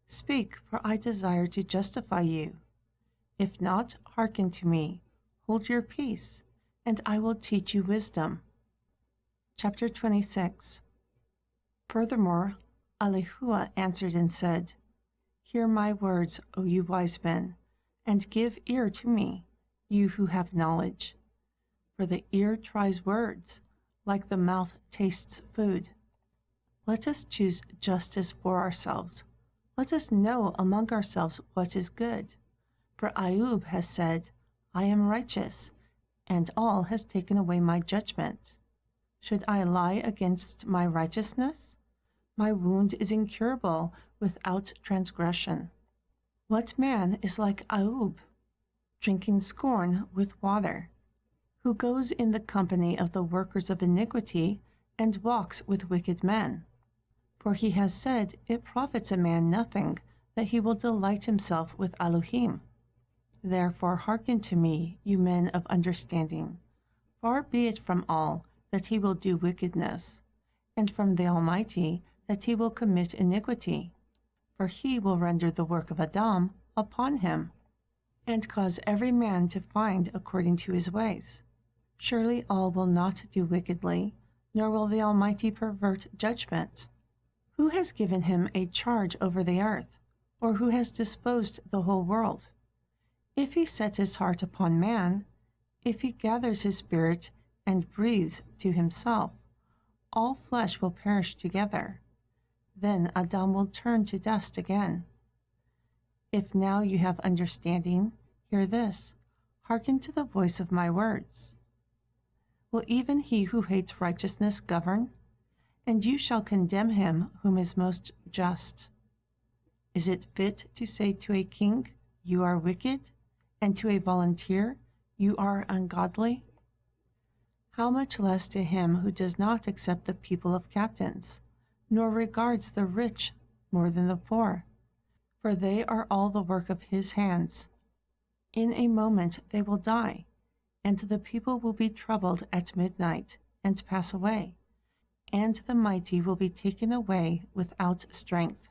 Speak, for I desire to justify you. If not, hearken to me, hold your peace, and I will teach you wisdom. Chapter 26. Furthermore, Alehuah answered and said, Hear my words, O you wise men, and give ear to me, you who have knowledge. For the ear tries words, like the mouth tastes food. Let us choose justice for ourselves. Let us know among ourselves what is good. For AIUB has said, I am righteous, and all has taken away my judgment. Should I lie against my righteousness? My wound is incurable without transgression. What man is like AIUB, drinking scorn with water, who goes in the company of the workers of iniquity and walks with wicked men? For he has said, It profits a man nothing that he will delight himself with Elohim. Therefore hearken to me, you men of understanding. Far be it from all that he will do wickedness, and from the Almighty that he will commit iniquity. For he will render the work of Adam upon him, and cause every man to find according to his ways. Surely all will not do wickedly, nor will the Almighty pervert judgment. Who has given him a charge over the earth, or who has disposed the whole world? If he sets his heart upon man, if he gathers his spirit and breathes to himself, all flesh will perish together. Then Adam will turn to dust again. If now you have understanding, hear this, hearken to the voice of my words. Will even he who hates righteousness govern? And you shall condemn him whom is most just. Is it fit to say to a king, You are wicked, and to a volunteer, You are ungodly? How much less to him who does not accept the people of captains, nor regards the rich more than the poor, for they are all the work of his hands. In a moment they will die, and the people will be troubled at midnight, and pass away, and the mighty will be taken away without strength.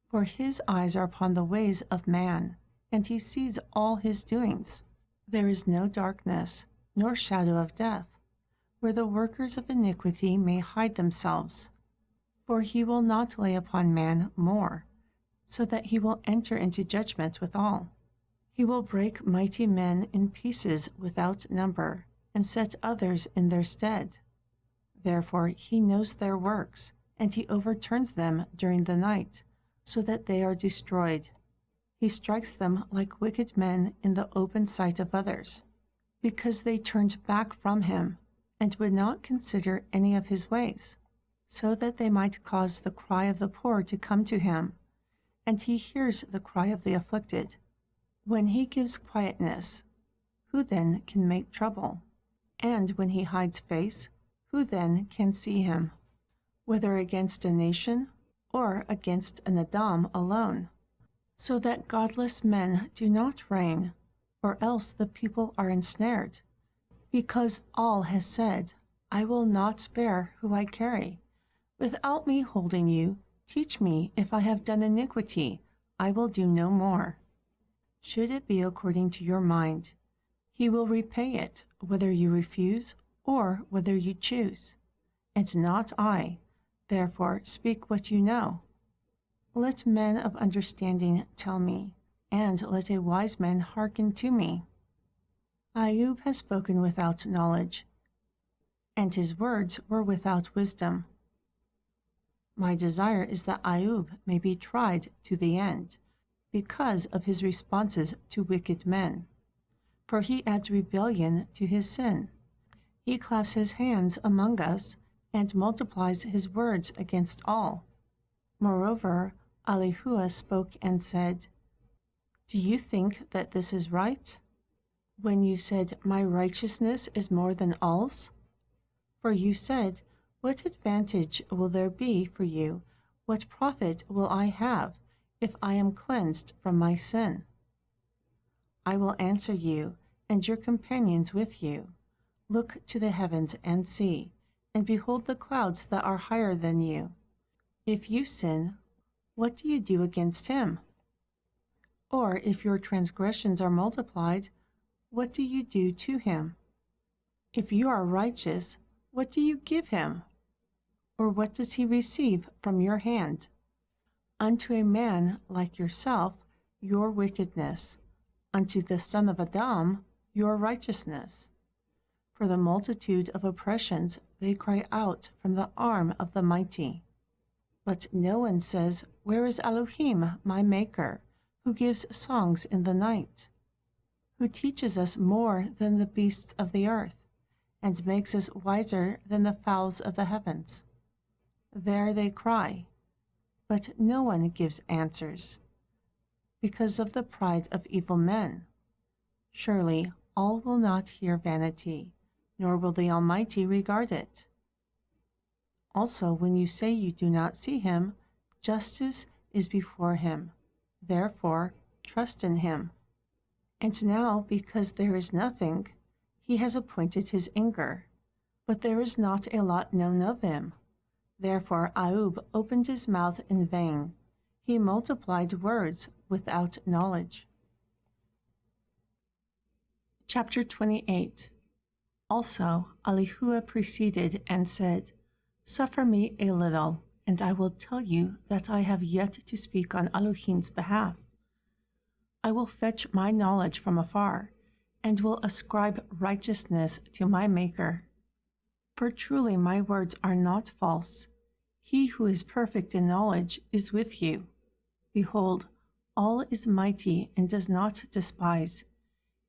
For his eyes are upon the ways of man, and he sees all his doings. There is no darkness, nor shadow of death, where the workers of iniquity may hide themselves. For he will not lay upon man more, so that he will enter into judgment with all. He will break mighty men in pieces without number, and set others in their stead. Therefore he knows their works, and he overturns them during the night, so that they are destroyed. He strikes them like wicked men in the open sight of others, because they turned back from him, and would not consider any of his ways, so that they might cause the cry of the poor to come to him, and he hears the cry of the afflicted. When he gives quietness, who then can make trouble? And when he hides face, who then can see him? Whether against a nation, or against an Adam alone, so that godless men do not reign, or else the people are ensnared. Because all has said, I will not spare who I carry. Without me holding you, teach me if I have done iniquity, I will do no more. Should it be according to your mind, he will repay it, whether you refuse or whether you choose, and not I. Therefore speak what you know. Let men of understanding tell me, and let a wise man hearken to me. AIUB has spoken without knowledge, and his words were without wisdom. My desire is that AIUB may be tried to the end, because of his responses to wicked men. For he adds rebellion to his sin. He claps his hands among us, and multiplies his words against all. Moreover, Alehuah spoke and said, Do you think that this is right? When you said, My righteousness is more than all's? For you said, What advantage will there be for you What profit will I have if I am cleansed from my sin? I will answer you, and your companions with you. Look to the heavens and see, and behold the clouds that are higher than you. If you sin, what do you do against him? Or if your transgressions are multiplied, what do you do to him? If you are righteous, what do you give him? Or what does he receive from your hand? Unto a man like yourself, your wickedness; unto the son of Adam, your righteousness. For the multitude of oppressions they cry out from the arm of the mighty. But no one says, Where is Elohim, my Maker, who gives songs in the night? Who teaches us more than the beasts of the earth, and makes us wiser than the fowls of the heavens? There they cry, but no one gives answers, because of the pride of evil men. Surely all will not hear vanity, nor will the Almighty regard it. Also, when you say you do not see him, justice is before him. Therefore, trust in him. And now, because there is nothing, he has appointed his anger, but there is not a lot known of him. Therefore AIUB opened his mouth in vain. He multiplied words without knowledge. Chapter 28. Also Elihu preceded and said, Suffer me a little, and I will tell you that I have yet to speak on Elohim's behalf. I will fetch my knowledge from afar, and will ascribe righteousness to my Maker. For truly my words are not false. He who is perfect in knowledge is with you. Behold, all is mighty and does not despise.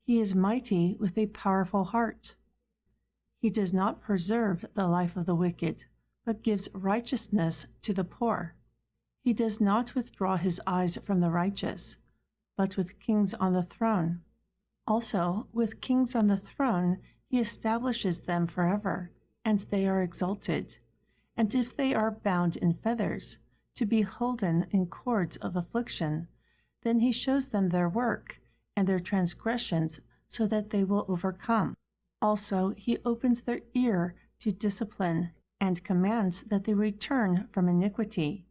He is mighty with a powerful heart. He does not preserve the life of the wicked, but gives righteousness to the poor. He does not withdraw his eyes from the righteous, but with kings on the throne. Also, with kings on the throne, he establishes them forever, and they are exalted. And if they are bound in feathers, to be holden in cords of affliction, then he shows them their work and their transgressions, so that they will overcome. Also, he opens their ear to discipline, and commands that they return from iniquity.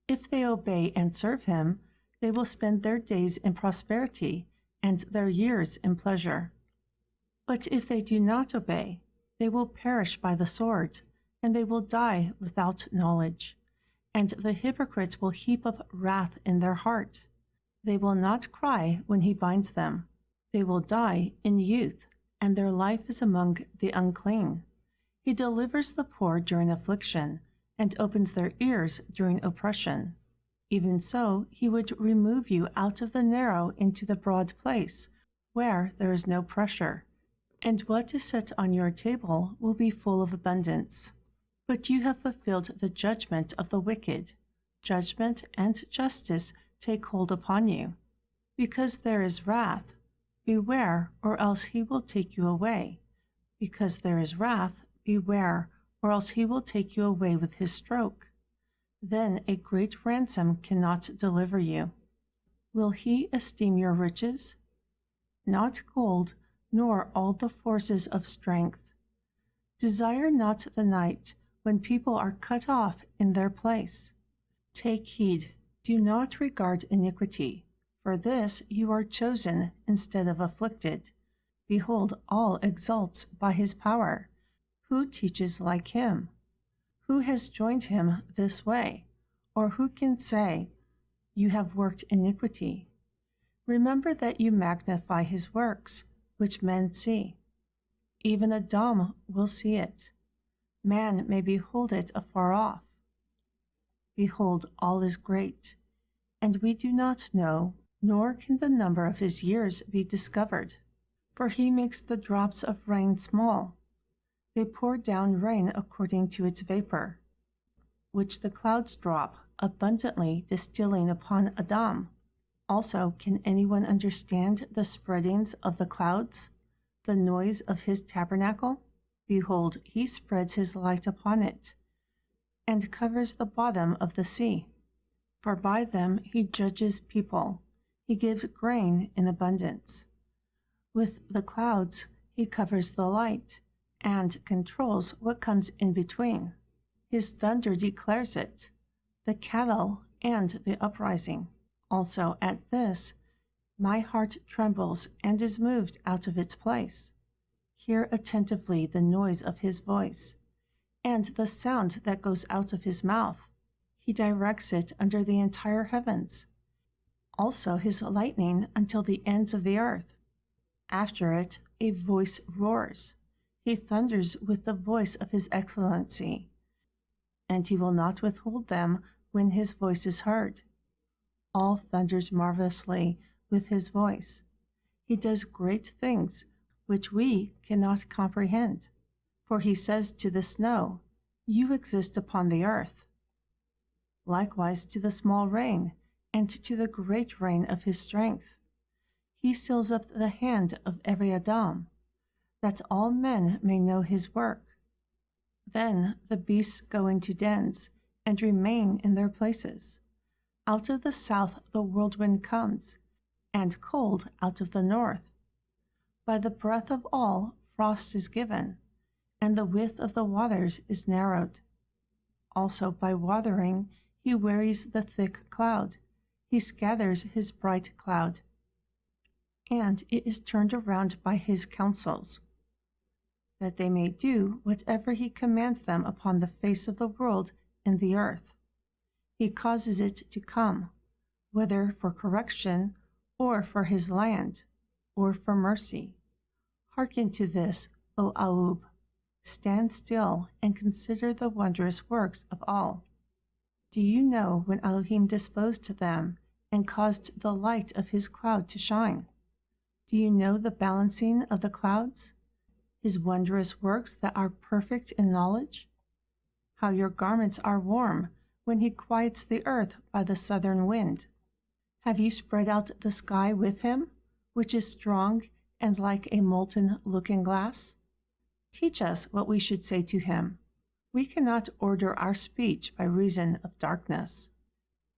If they obey and serve him, they will spend their days in prosperity, and their years in pleasure. But if they do not obey, they will perish by the sword, and they will die without knowledge. And the hypocrites will heap up wrath in their heart. They will not cry when he binds them. They will die in youth, and their life is among the unclean. He delivers the poor during affliction, and opens their ears during oppression. Even so, he would remove you out of the narrow into the broad place, where there is no pressure. And what is set on your table will be full of abundance. But you have fulfilled the judgment of the wicked. Judgment and justice take hold upon you. Because there is wrath, beware, or else he will take you away. Because there is wrath, beware, or else he will take you away with his stroke. Then a great ransom cannot deliver you. Will he esteem your riches? Not gold, nor all the forces of strength. Desire not the night, when people are cut off in their place. Take heed, do not regard iniquity. For this you are chosen instead of afflicted. Behold, all exalts by his power. Who teaches like him? Who has joined him this way? Or who can say, You have worked iniquity? Remember that you magnify his works, which men see. Even Adam will see it. Man may behold it afar off. Behold, all is great, and we do not know, nor can the number of his years be discovered. For he makes the drops of rain small. They pour down rain according to its vapor, which the clouds drop, abundantly distilling upon Adam. Also, can anyone understand the spreadings of the clouds, the noise of his tabernacle? Behold, he spreads his light upon it. and covers the bottom of the sea. For by them he judges people, he gives grain in abundance. With the clouds he covers the light, and controls what comes in between. His thunder declares it, the cattle and the uprising. Also at this, my heart trembles and is moved out of its place. Hear attentively the noise of his voice, and the sound that goes out of his mouth. He directs it under the entire heavens, also his lightning until the ends of the earth. After it, a voice roars. He thunders with the voice of his excellency, and he will not withhold them when his voice is heard. All thunders marvelously with his voice. He does great things which we cannot comprehend. For he says to the snow, "You exist upon the earth." Likewise to the small rain, and to the great rain of his strength. He seals up the hand of every Adam, that all men may know his work. Then the beasts go into dens, and remain in their places. Out of the south the whirlwind comes, and cold out of the north. By the breath of all frost is given, and the width of the waters is narrowed. Also by watering he wearies the thick cloud, he scatters his bright cloud, and it is turned around by his counsels, that they may do whatever he commands them upon the face of the world and the earth. He causes it to come, whether for correction, or for his land, or for mercy. Hearken to this, O AIUB. Stand still and consider the wondrous works of all. Do you know when Elohim disposed to them and caused the light of his cloud to shine? Do you know the balancing of the clouds, his wondrous works that are perfect in knowledge? How your garments are warm when he quiets the earth by the southern wind. Have you spread out the sky with him, which is strong and like a molten looking-glass? Teach us what we should say to him. We cannot order our speech by reason of darkness.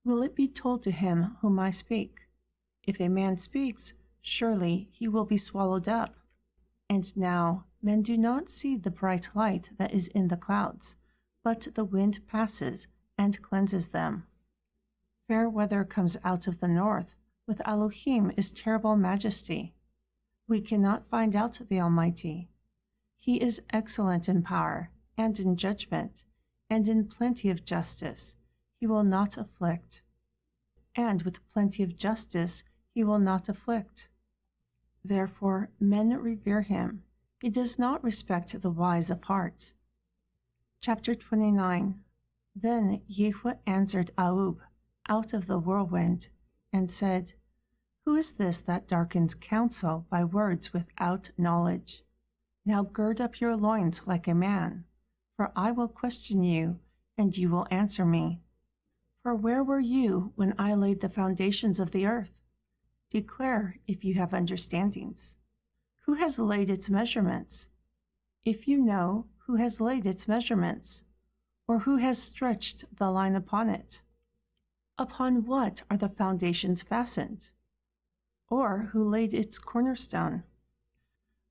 Will it be told to him whom I speak? If a man speaks, surely he will be swallowed up. And now men do not see the bright light that is in the clouds, but the wind passes and cleanses them. Fair weather comes out of the north. With Elohim is terrible majesty. We cannot find out the Almighty. He is excellent in power and in judgment, and in plenty of justice. He will not afflict. And with plenty of justice he will not afflict. Therefore men revere him. He does not respect the wise of heart. Chapter 29. Then Yehu answered AIUB out of the whirlwind, and said, Who is this that darkens counsel by words without knowledge? Now gird up your loins like a man, for I will question you, and you will answer me. For where were you when I laid the foundations of the earth? Declare if you have understandings. Who has laid its measurements? If you know, who has laid its measurements? Or who has stretched the line upon it? Upon what are the foundations fastened? Or who laid its cornerstone?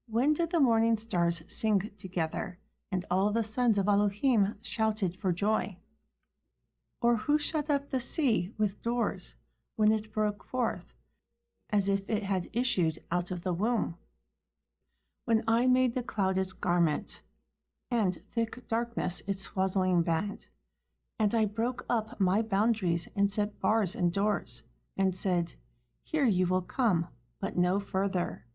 When did the morning stars sing together, and all the sons of Elohim shouted for joy? Or who shut up the sea with doors, when it broke forth, as if it had issued out of the womb? When I made the cloud its garment, and thick darkness its swaddling band, and I broke up my boundaries and set bars and doors, and said, Here you will come, but no further,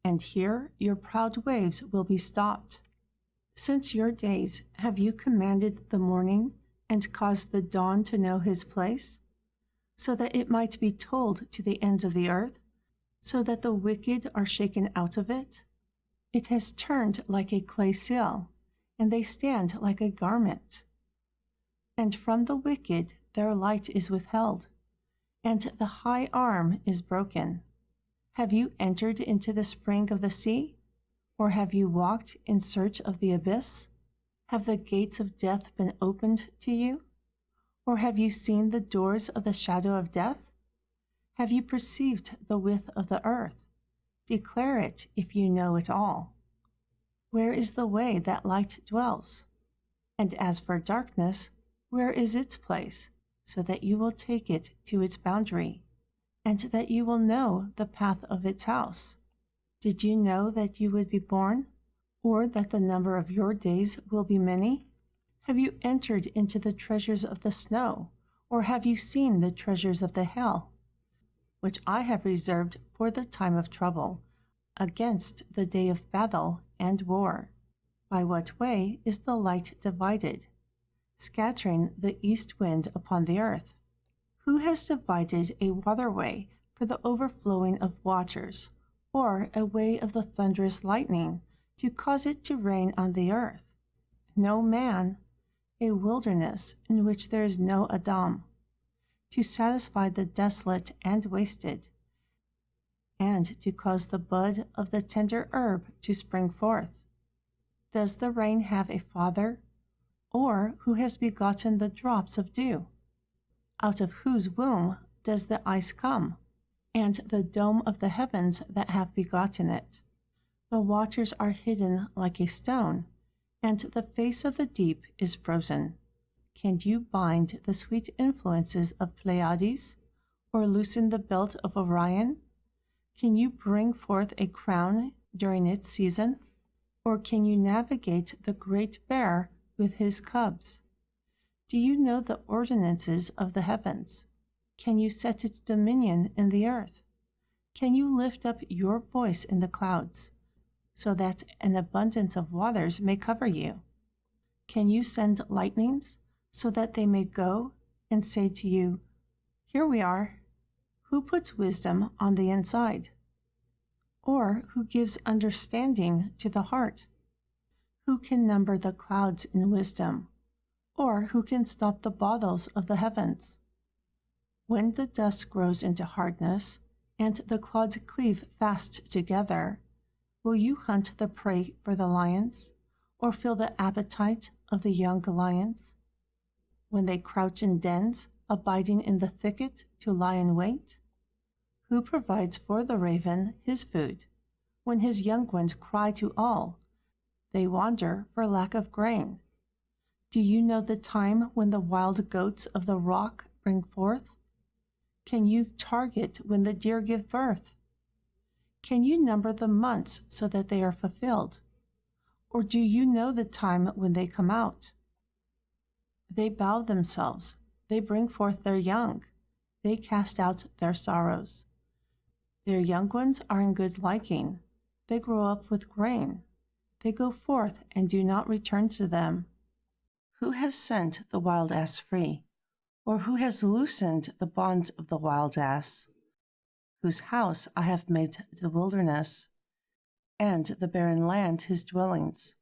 and here your proud waves will be stopped. Since your days have you commanded the morning, and caused the dawn to know his place, so that it might be told to the ends of the earth, so that the wicked are shaken out of it? It has turned like a clay seal, and they stand like a garment. And from the wicked their light is withheld, and the high arm is broken. Have you entered into the spring of the sea? Or have you walked in search of the abyss? Have the gates of death been opened to you? Or have you seen the doors of the shadow of death? Have you perceived the width of the earth? Declare it if you know it all. Where is the way that light dwells? And as for darkness, where is its place, so that you will take it to its boundary, and that you will know the path of its house? Did you know that you would be born, or that the number of your days will be many? Have you entered into the treasures of the snow, or have you seen the treasures of the hail, which I have reserved for the time of trouble, against the day of battle and war? By what way is the light divided, scattering the east wind upon the earth? Who has divided a waterway for the overflowing of waters, or a way of the thunderous lightning, to cause it to rain on the earth? No man. A wilderness in which there is no Adam, to satisfy the desolate and wasted, and to cause the bud of the tender herb to spring forth. Does the rain have a father, or who has begotten the drops of dew? Out of whose womb does the ice come, and the dome of the heavens that have begotten it? The waters are hidden like a stone, and the face of the deep is frozen. Can you bind the sweet influences of Pleiades, or loosen the belt of Orion? Can you bring forth a crown during its season? Or can you navigate the great bear with his cubs? Do you know the ordinances of the heavens? Can you set its dominion in the earth? Can you lift up your voice in the clouds, so that an abundance of waters may cover you? Can you send lightnings, so that they may go and say to you, "Here we are"? Who puts wisdom on the inside? Or who gives understanding to the heart? Who can number the clouds in wisdom? Or who can stop the bottles of the heavens? When the dust grows into hardness, and the clods cleave fast together, will you hunt the prey for the lions, or fill the appetite of the young lions? When they crouch in dens, abiding in the thicket to lie in wait? Who provides for the raven his food, when his young ones cry to all? They wander for lack of grain. Do you know the time when the wild goats of the rock bring forth? Can you target when the deer give birth? Can you number the months so that they are fulfilled? Or do you know the time when they come out? They bow themselves, they bring forth their young, they cast out their sorrows. Their young ones are in good liking, they grow up with grain, they go forth and do not return to them. Who has sent the wild ass free, or who has loosened the bonds of the wild ass? Whose house I have made the wilderness, and the barren land his dwellings.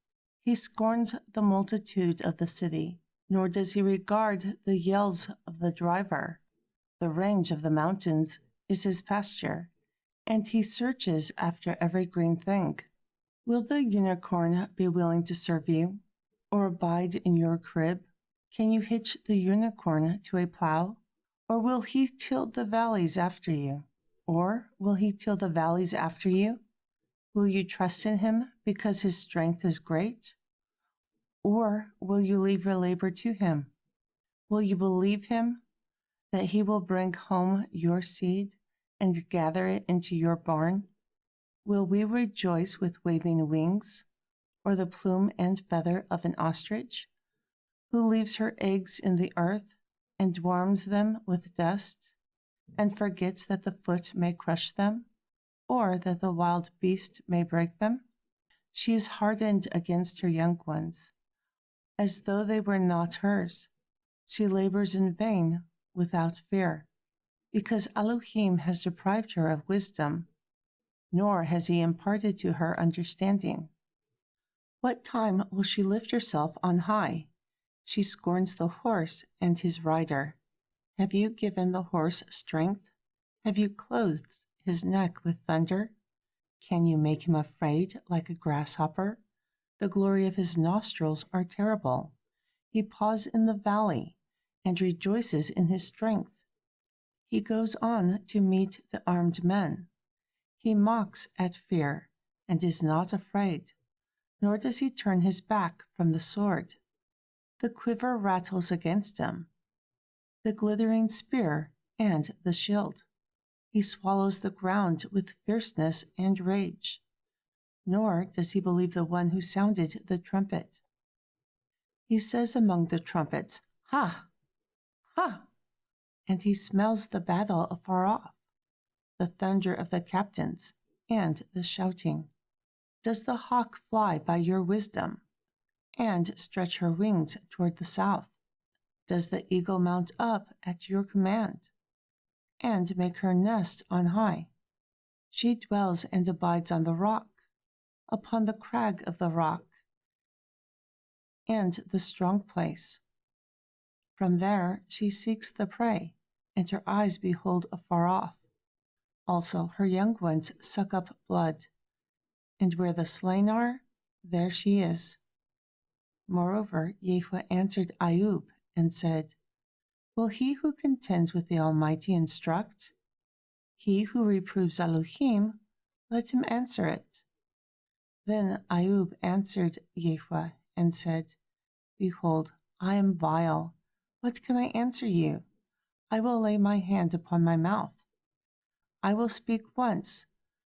He scorns the multitude of the city, nor does he regard the yells of the driver. The range of the mountains is his pasture, and he searches after every green thing. Will the unicorn be willing to serve you, or abide in your crib? Can you hitch the unicorn to a plow, or will he till the valleys after you? Or will he till the valleys after you? Will you trust in him because his strength is great? Or will you leave your labor to him? Will you believe him that he will bring home your seed and gather it into your barn? Will we rejoice with waving wings, or the plume and feather of an ostrich, who leaves her eggs in the earth and warms them with dust, and forgets that the foot may crush them, or that the wild beast may break them? She is hardened against her young ones, as though they were not hers. She labors in vain without fear, because Elohim has deprived her of wisdom, nor has he imparted to her understanding. What time will she lift herself on high? She scorns the horse and his rider. Have you given the horse strength? Have you clothed his neck with thunder? Can you make him afraid like a grasshopper, The glory of his nostrils are terrible. He paws in the valley and rejoices in his strength. He goes on to meet the armed men. He mocks at fear and is not afraid, nor does he turn his back from the sword. The quiver rattles against him, the glittering spear and the shield. He swallows the ground with fierceness and rage, nor does he believe the one who sounded the trumpet. He says among the trumpets, "Ha! Ha!" And he smells the battle afar off, the thunder of the captains and the shouting. Does the hawk fly by your wisdom and stretch her wings toward the south? Does the eagle mount up at your command and make her nest on high? She dwells and abides on the rock, upon the crag of the rock and the strong place. From there she seeks the prey, and her eyes behold afar off. Also her young ones suck up blood, and where the slain are, there she is. Moreover, Yahweh answered AIUB and said, Will he who contends with the Almighty instruct? He who reproves Elohim, let him answer it. Then AIUB answered Yahweh and said, Behold, I am vile. What can I answer you? I will lay my hand upon my mouth. I will speak once,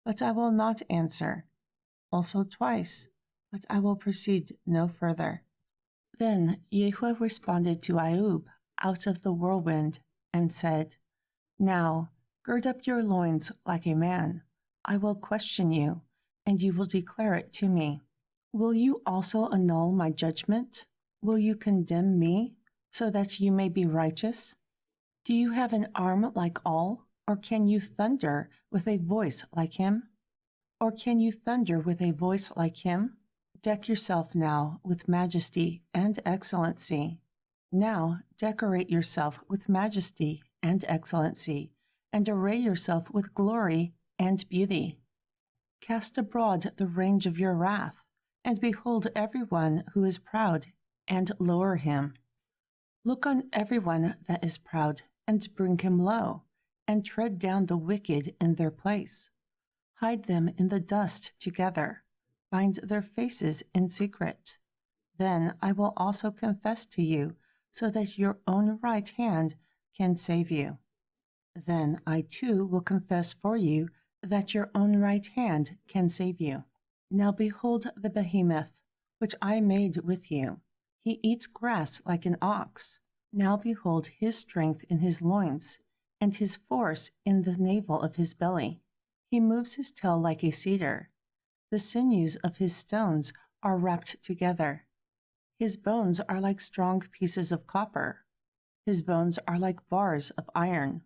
but I will not answer. Also twice, but I will proceed no further. Then Yahweh responded to AIUB out of the whirlwind and said, Now gird up your loins like a man. I will question you, and you will declare it to me. Will you also annul my judgment? Will you condemn me, so that you may be righteous? Do you have an arm like all, or can you thunder with a voice like him? Or can you thunder with a voice like him? Deck yourself now with majesty and excellency. Now decorate yourself with majesty and excellency, and array yourself with glory and beauty. Cast abroad the range of your wrath, and behold everyone who is proud, and lower him. Look on everyone that is proud, and bring him low, and tread down the wicked in their place. Hide them in the dust together, bind their faces in secret. Then I will also confess to you, so that your own right hand can save you. Then I too will confess for you, that your own right hand can save you. Now behold the behemoth, which I made with you. He eats grass like an ox. Now behold his strength in his loins, and his force in the navel of his belly. He moves his tail like a cedar. The sinews of his stones are wrapped together. His bones are like strong pieces of copper. His bones are like bars of iron.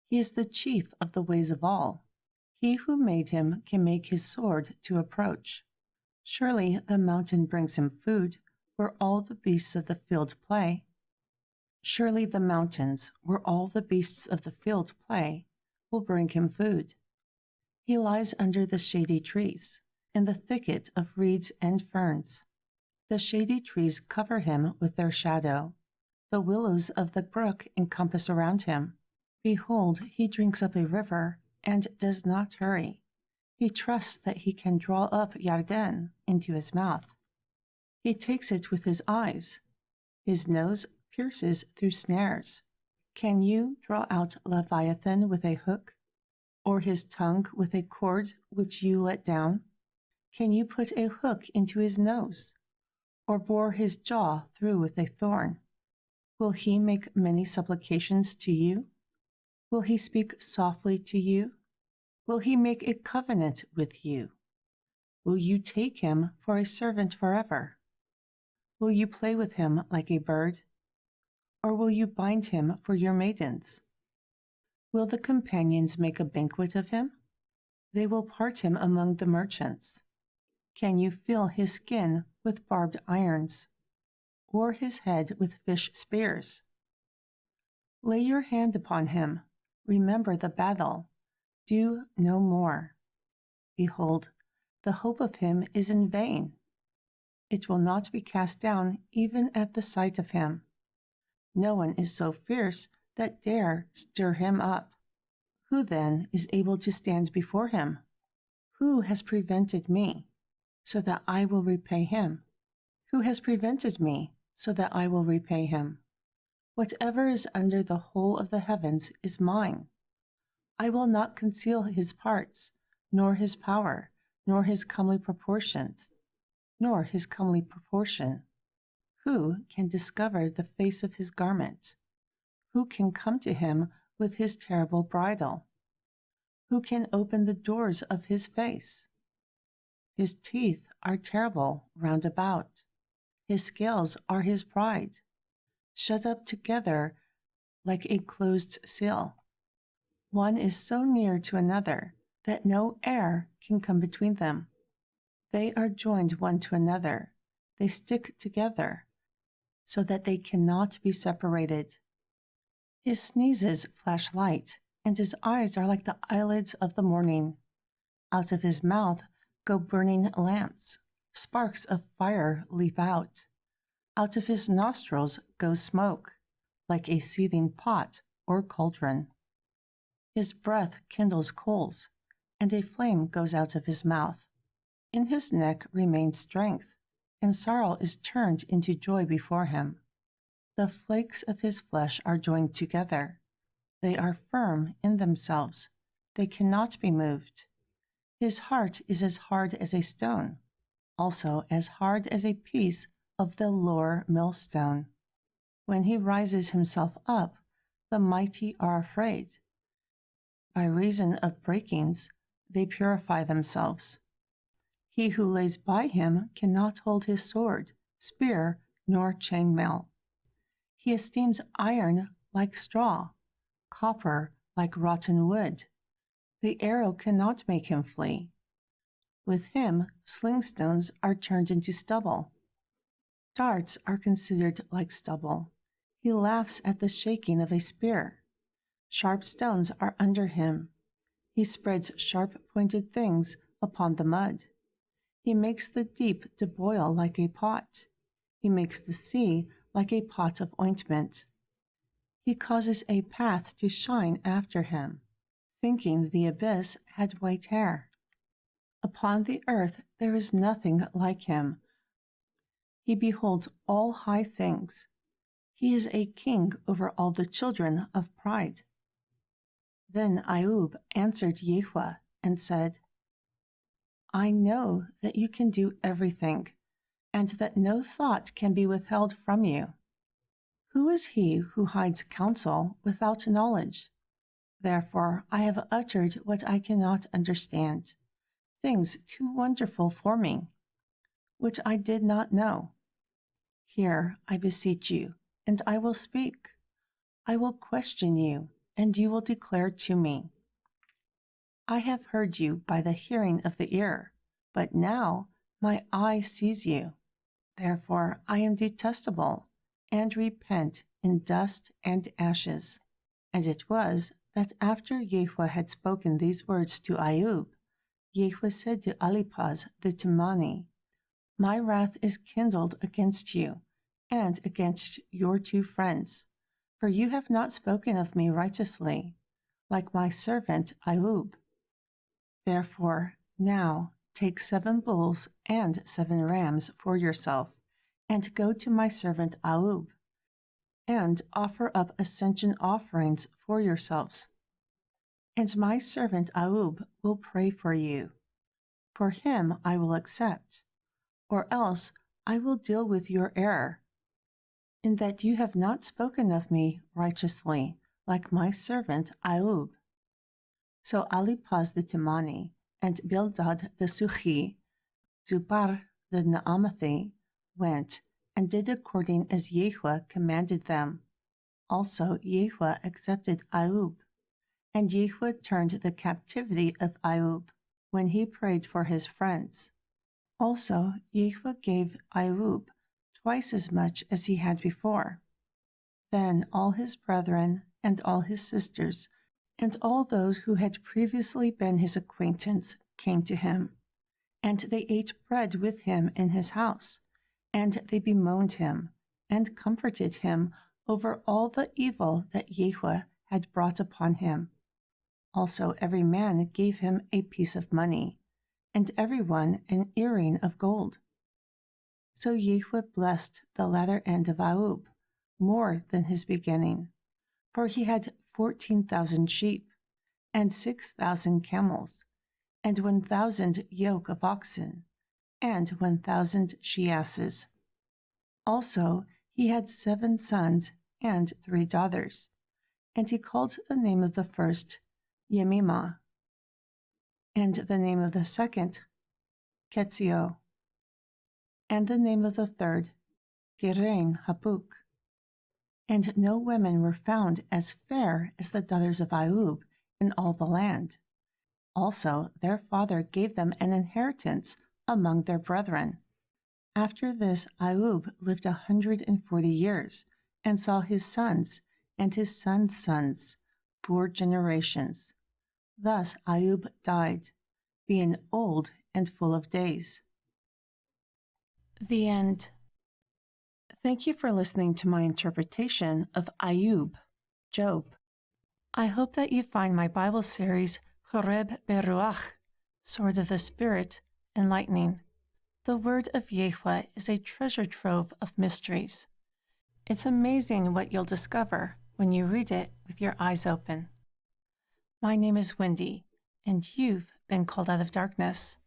He is the chief of the ways of all. He who made him can make his sword to approach. Surely the mountain brings him food, where all the beasts of the field play. Surely the mountains, where all the beasts of the field play, will bring him food. He lies under the shady trees, in the thicket of reeds and ferns. The shady trees cover him with their shadow. The willows of the brook encompass around him. Behold, he drinks up a river and does not hurry. He trusts that he can draw up Yarden into his mouth. He takes it with his eyes. His nose pierces through snares. Can you draw out Leviathan with a hook, or his tongue with a cord which you let down? Can you put a hook into his nose, or bore his jaw through with a thorn? Will he make many supplications to you? Will he speak softly to you? Will he make a covenant with you? Will you take him for a servant forever? Will you play with him like a bird? Or will you bind him for your maidens? Will the companions make a banquet of him? They will part him among the merchants. Can you fill his skin with barbed irons, or his head with fish spears? Lay your hand upon him. Remember the battle. Do no more. Behold, the hope of him is in vain. it will not be cast down even at the sight of him. No one is so fierce that dare stir him up. Who then is able to stand before him? Who has prevented me, so that I will repay him? Who has prevented me, so that I will repay him? Whatever is under the whole of the heavens is mine. I will not conceal his parts, nor his power, nor his comely proportions, nor his comely proportion. Who can discover the face of his garment? Who can come to him with his terrible bridle? Who can open the doors of his face? His teeth are terrible round about. His scales are his pride, shut up together like a closed seal. One is so near to another that no air can come between them. They are joined one to another. They stick together so that they cannot be separated. His sneezes flash light, and his eyes are like the eyelids of the morning. Out of his mouth go burning lamps. Sparks of fire leap out. Out of his nostrils goes smoke, like a seething pot or cauldron. His breath kindles coals, and a flame goes out of his mouth. In his neck remains strength, and sorrow is turned into joy before him. The flakes of his flesh are joined together. They are firm in themselves. They cannot be moved. His heart is as hard as a stone, also as hard as a piece of the lower millstone. When he rises himself up, the mighty are afraid. By reason of breakings, they purify themselves. He who lays by him cannot hold his sword, spear, nor chainmail. He esteems iron like straw, copper like rotten wood. The arrow cannot make him flee. With him, sling stones are turned into stubble. Darts are considered like stubble. He laughs at the shaking of a spear. Sharp stones are under him. He spreads sharp-pointed things upon the mud. He makes the deep to boil like a pot. He makes the sea like a pot of ointment. He causes a path to shine after him, thinking the abyss had white hair. Upon the earth there is nothing like him. He beholds all high things. He is a king over all the children of pride. Then AIUB answered Yahuwah and said, I know that you can do everything, and that no thought can be withheld from you. Who is he who hides counsel without knowledge? Therefore I have uttered what I cannot understand, things too wonderful for me, which I did not know. Hear, I beseech you, and I will speak. I will question you, and you will declare to me. I have heard you by the hearing of the ear, but now my eye sees you. Therefore I am detestable, and repent in dust and ashes. And it was that after Yahuwah had spoken these words to AIUB, Yahuwah said to Eliphaz the Temani, My wrath is kindled against you, and against your two friends, for you have not spoken of me righteously, like my servant AIUB. Therefore, now take 7 bulls and 7 rams for yourself, and go to my servant AIUB, and offer up ascension offerings for yourselves. And my servant AIUB will pray for you. For him I will accept, or else I will deal with your error, in that you have not spoken of me righteously, like my servant AIUB. So Eliphaz the Temani, and Bildad the Suhi, Zubar the Naamathi, went and did according as Yahuwah commanded them. Also Yahuwah accepted AIUB, and Yahuwah turned the captivity of AIUB when he prayed for his friends. Also Yahuwah gave AIUB twice as much as he had before. Then all his brethren and all his sisters and all those who had previously been his acquaintance came to him, and they ate bread with him in his house, And they bemoaned him, and comforted him over all the evil that Yahweh had brought upon him. Also every man gave him a piece of money, and every one an earring of gold. So Yahweh blessed the latter end of AIUB more than his beginning, for he had 14,000 sheep, and 6,000 camels, and 1,000 yoke of oxen, and 1,000 she-asses. Also he had 7 sons and 3 daughters, and he called the name of the first 𝐤𝐄𝐄𝐅, and the name of the second Husheo, and the name of the third 𝐤𝐄𝐄𝐅𝐿. And no women were found as fair as the daughters of AIUB in all the land. Also their father gave them an inheritance among their brethren. After this AIUB lived 140 years, and saw his sons and his sons' sons 4 generations. Thus AIUB died, being old and full of days. The end. Thank you for listening to my interpretation of AIUB, Job. I hope that you find my Bible series, Khureb BeRuakh, Sword of the Spirit, enlightening. The word of Yahweh is a treasure trove of mysteries. It's amazing what you'll discover when you read it with your eyes open. My name is Wendy, and you've been called out of darkness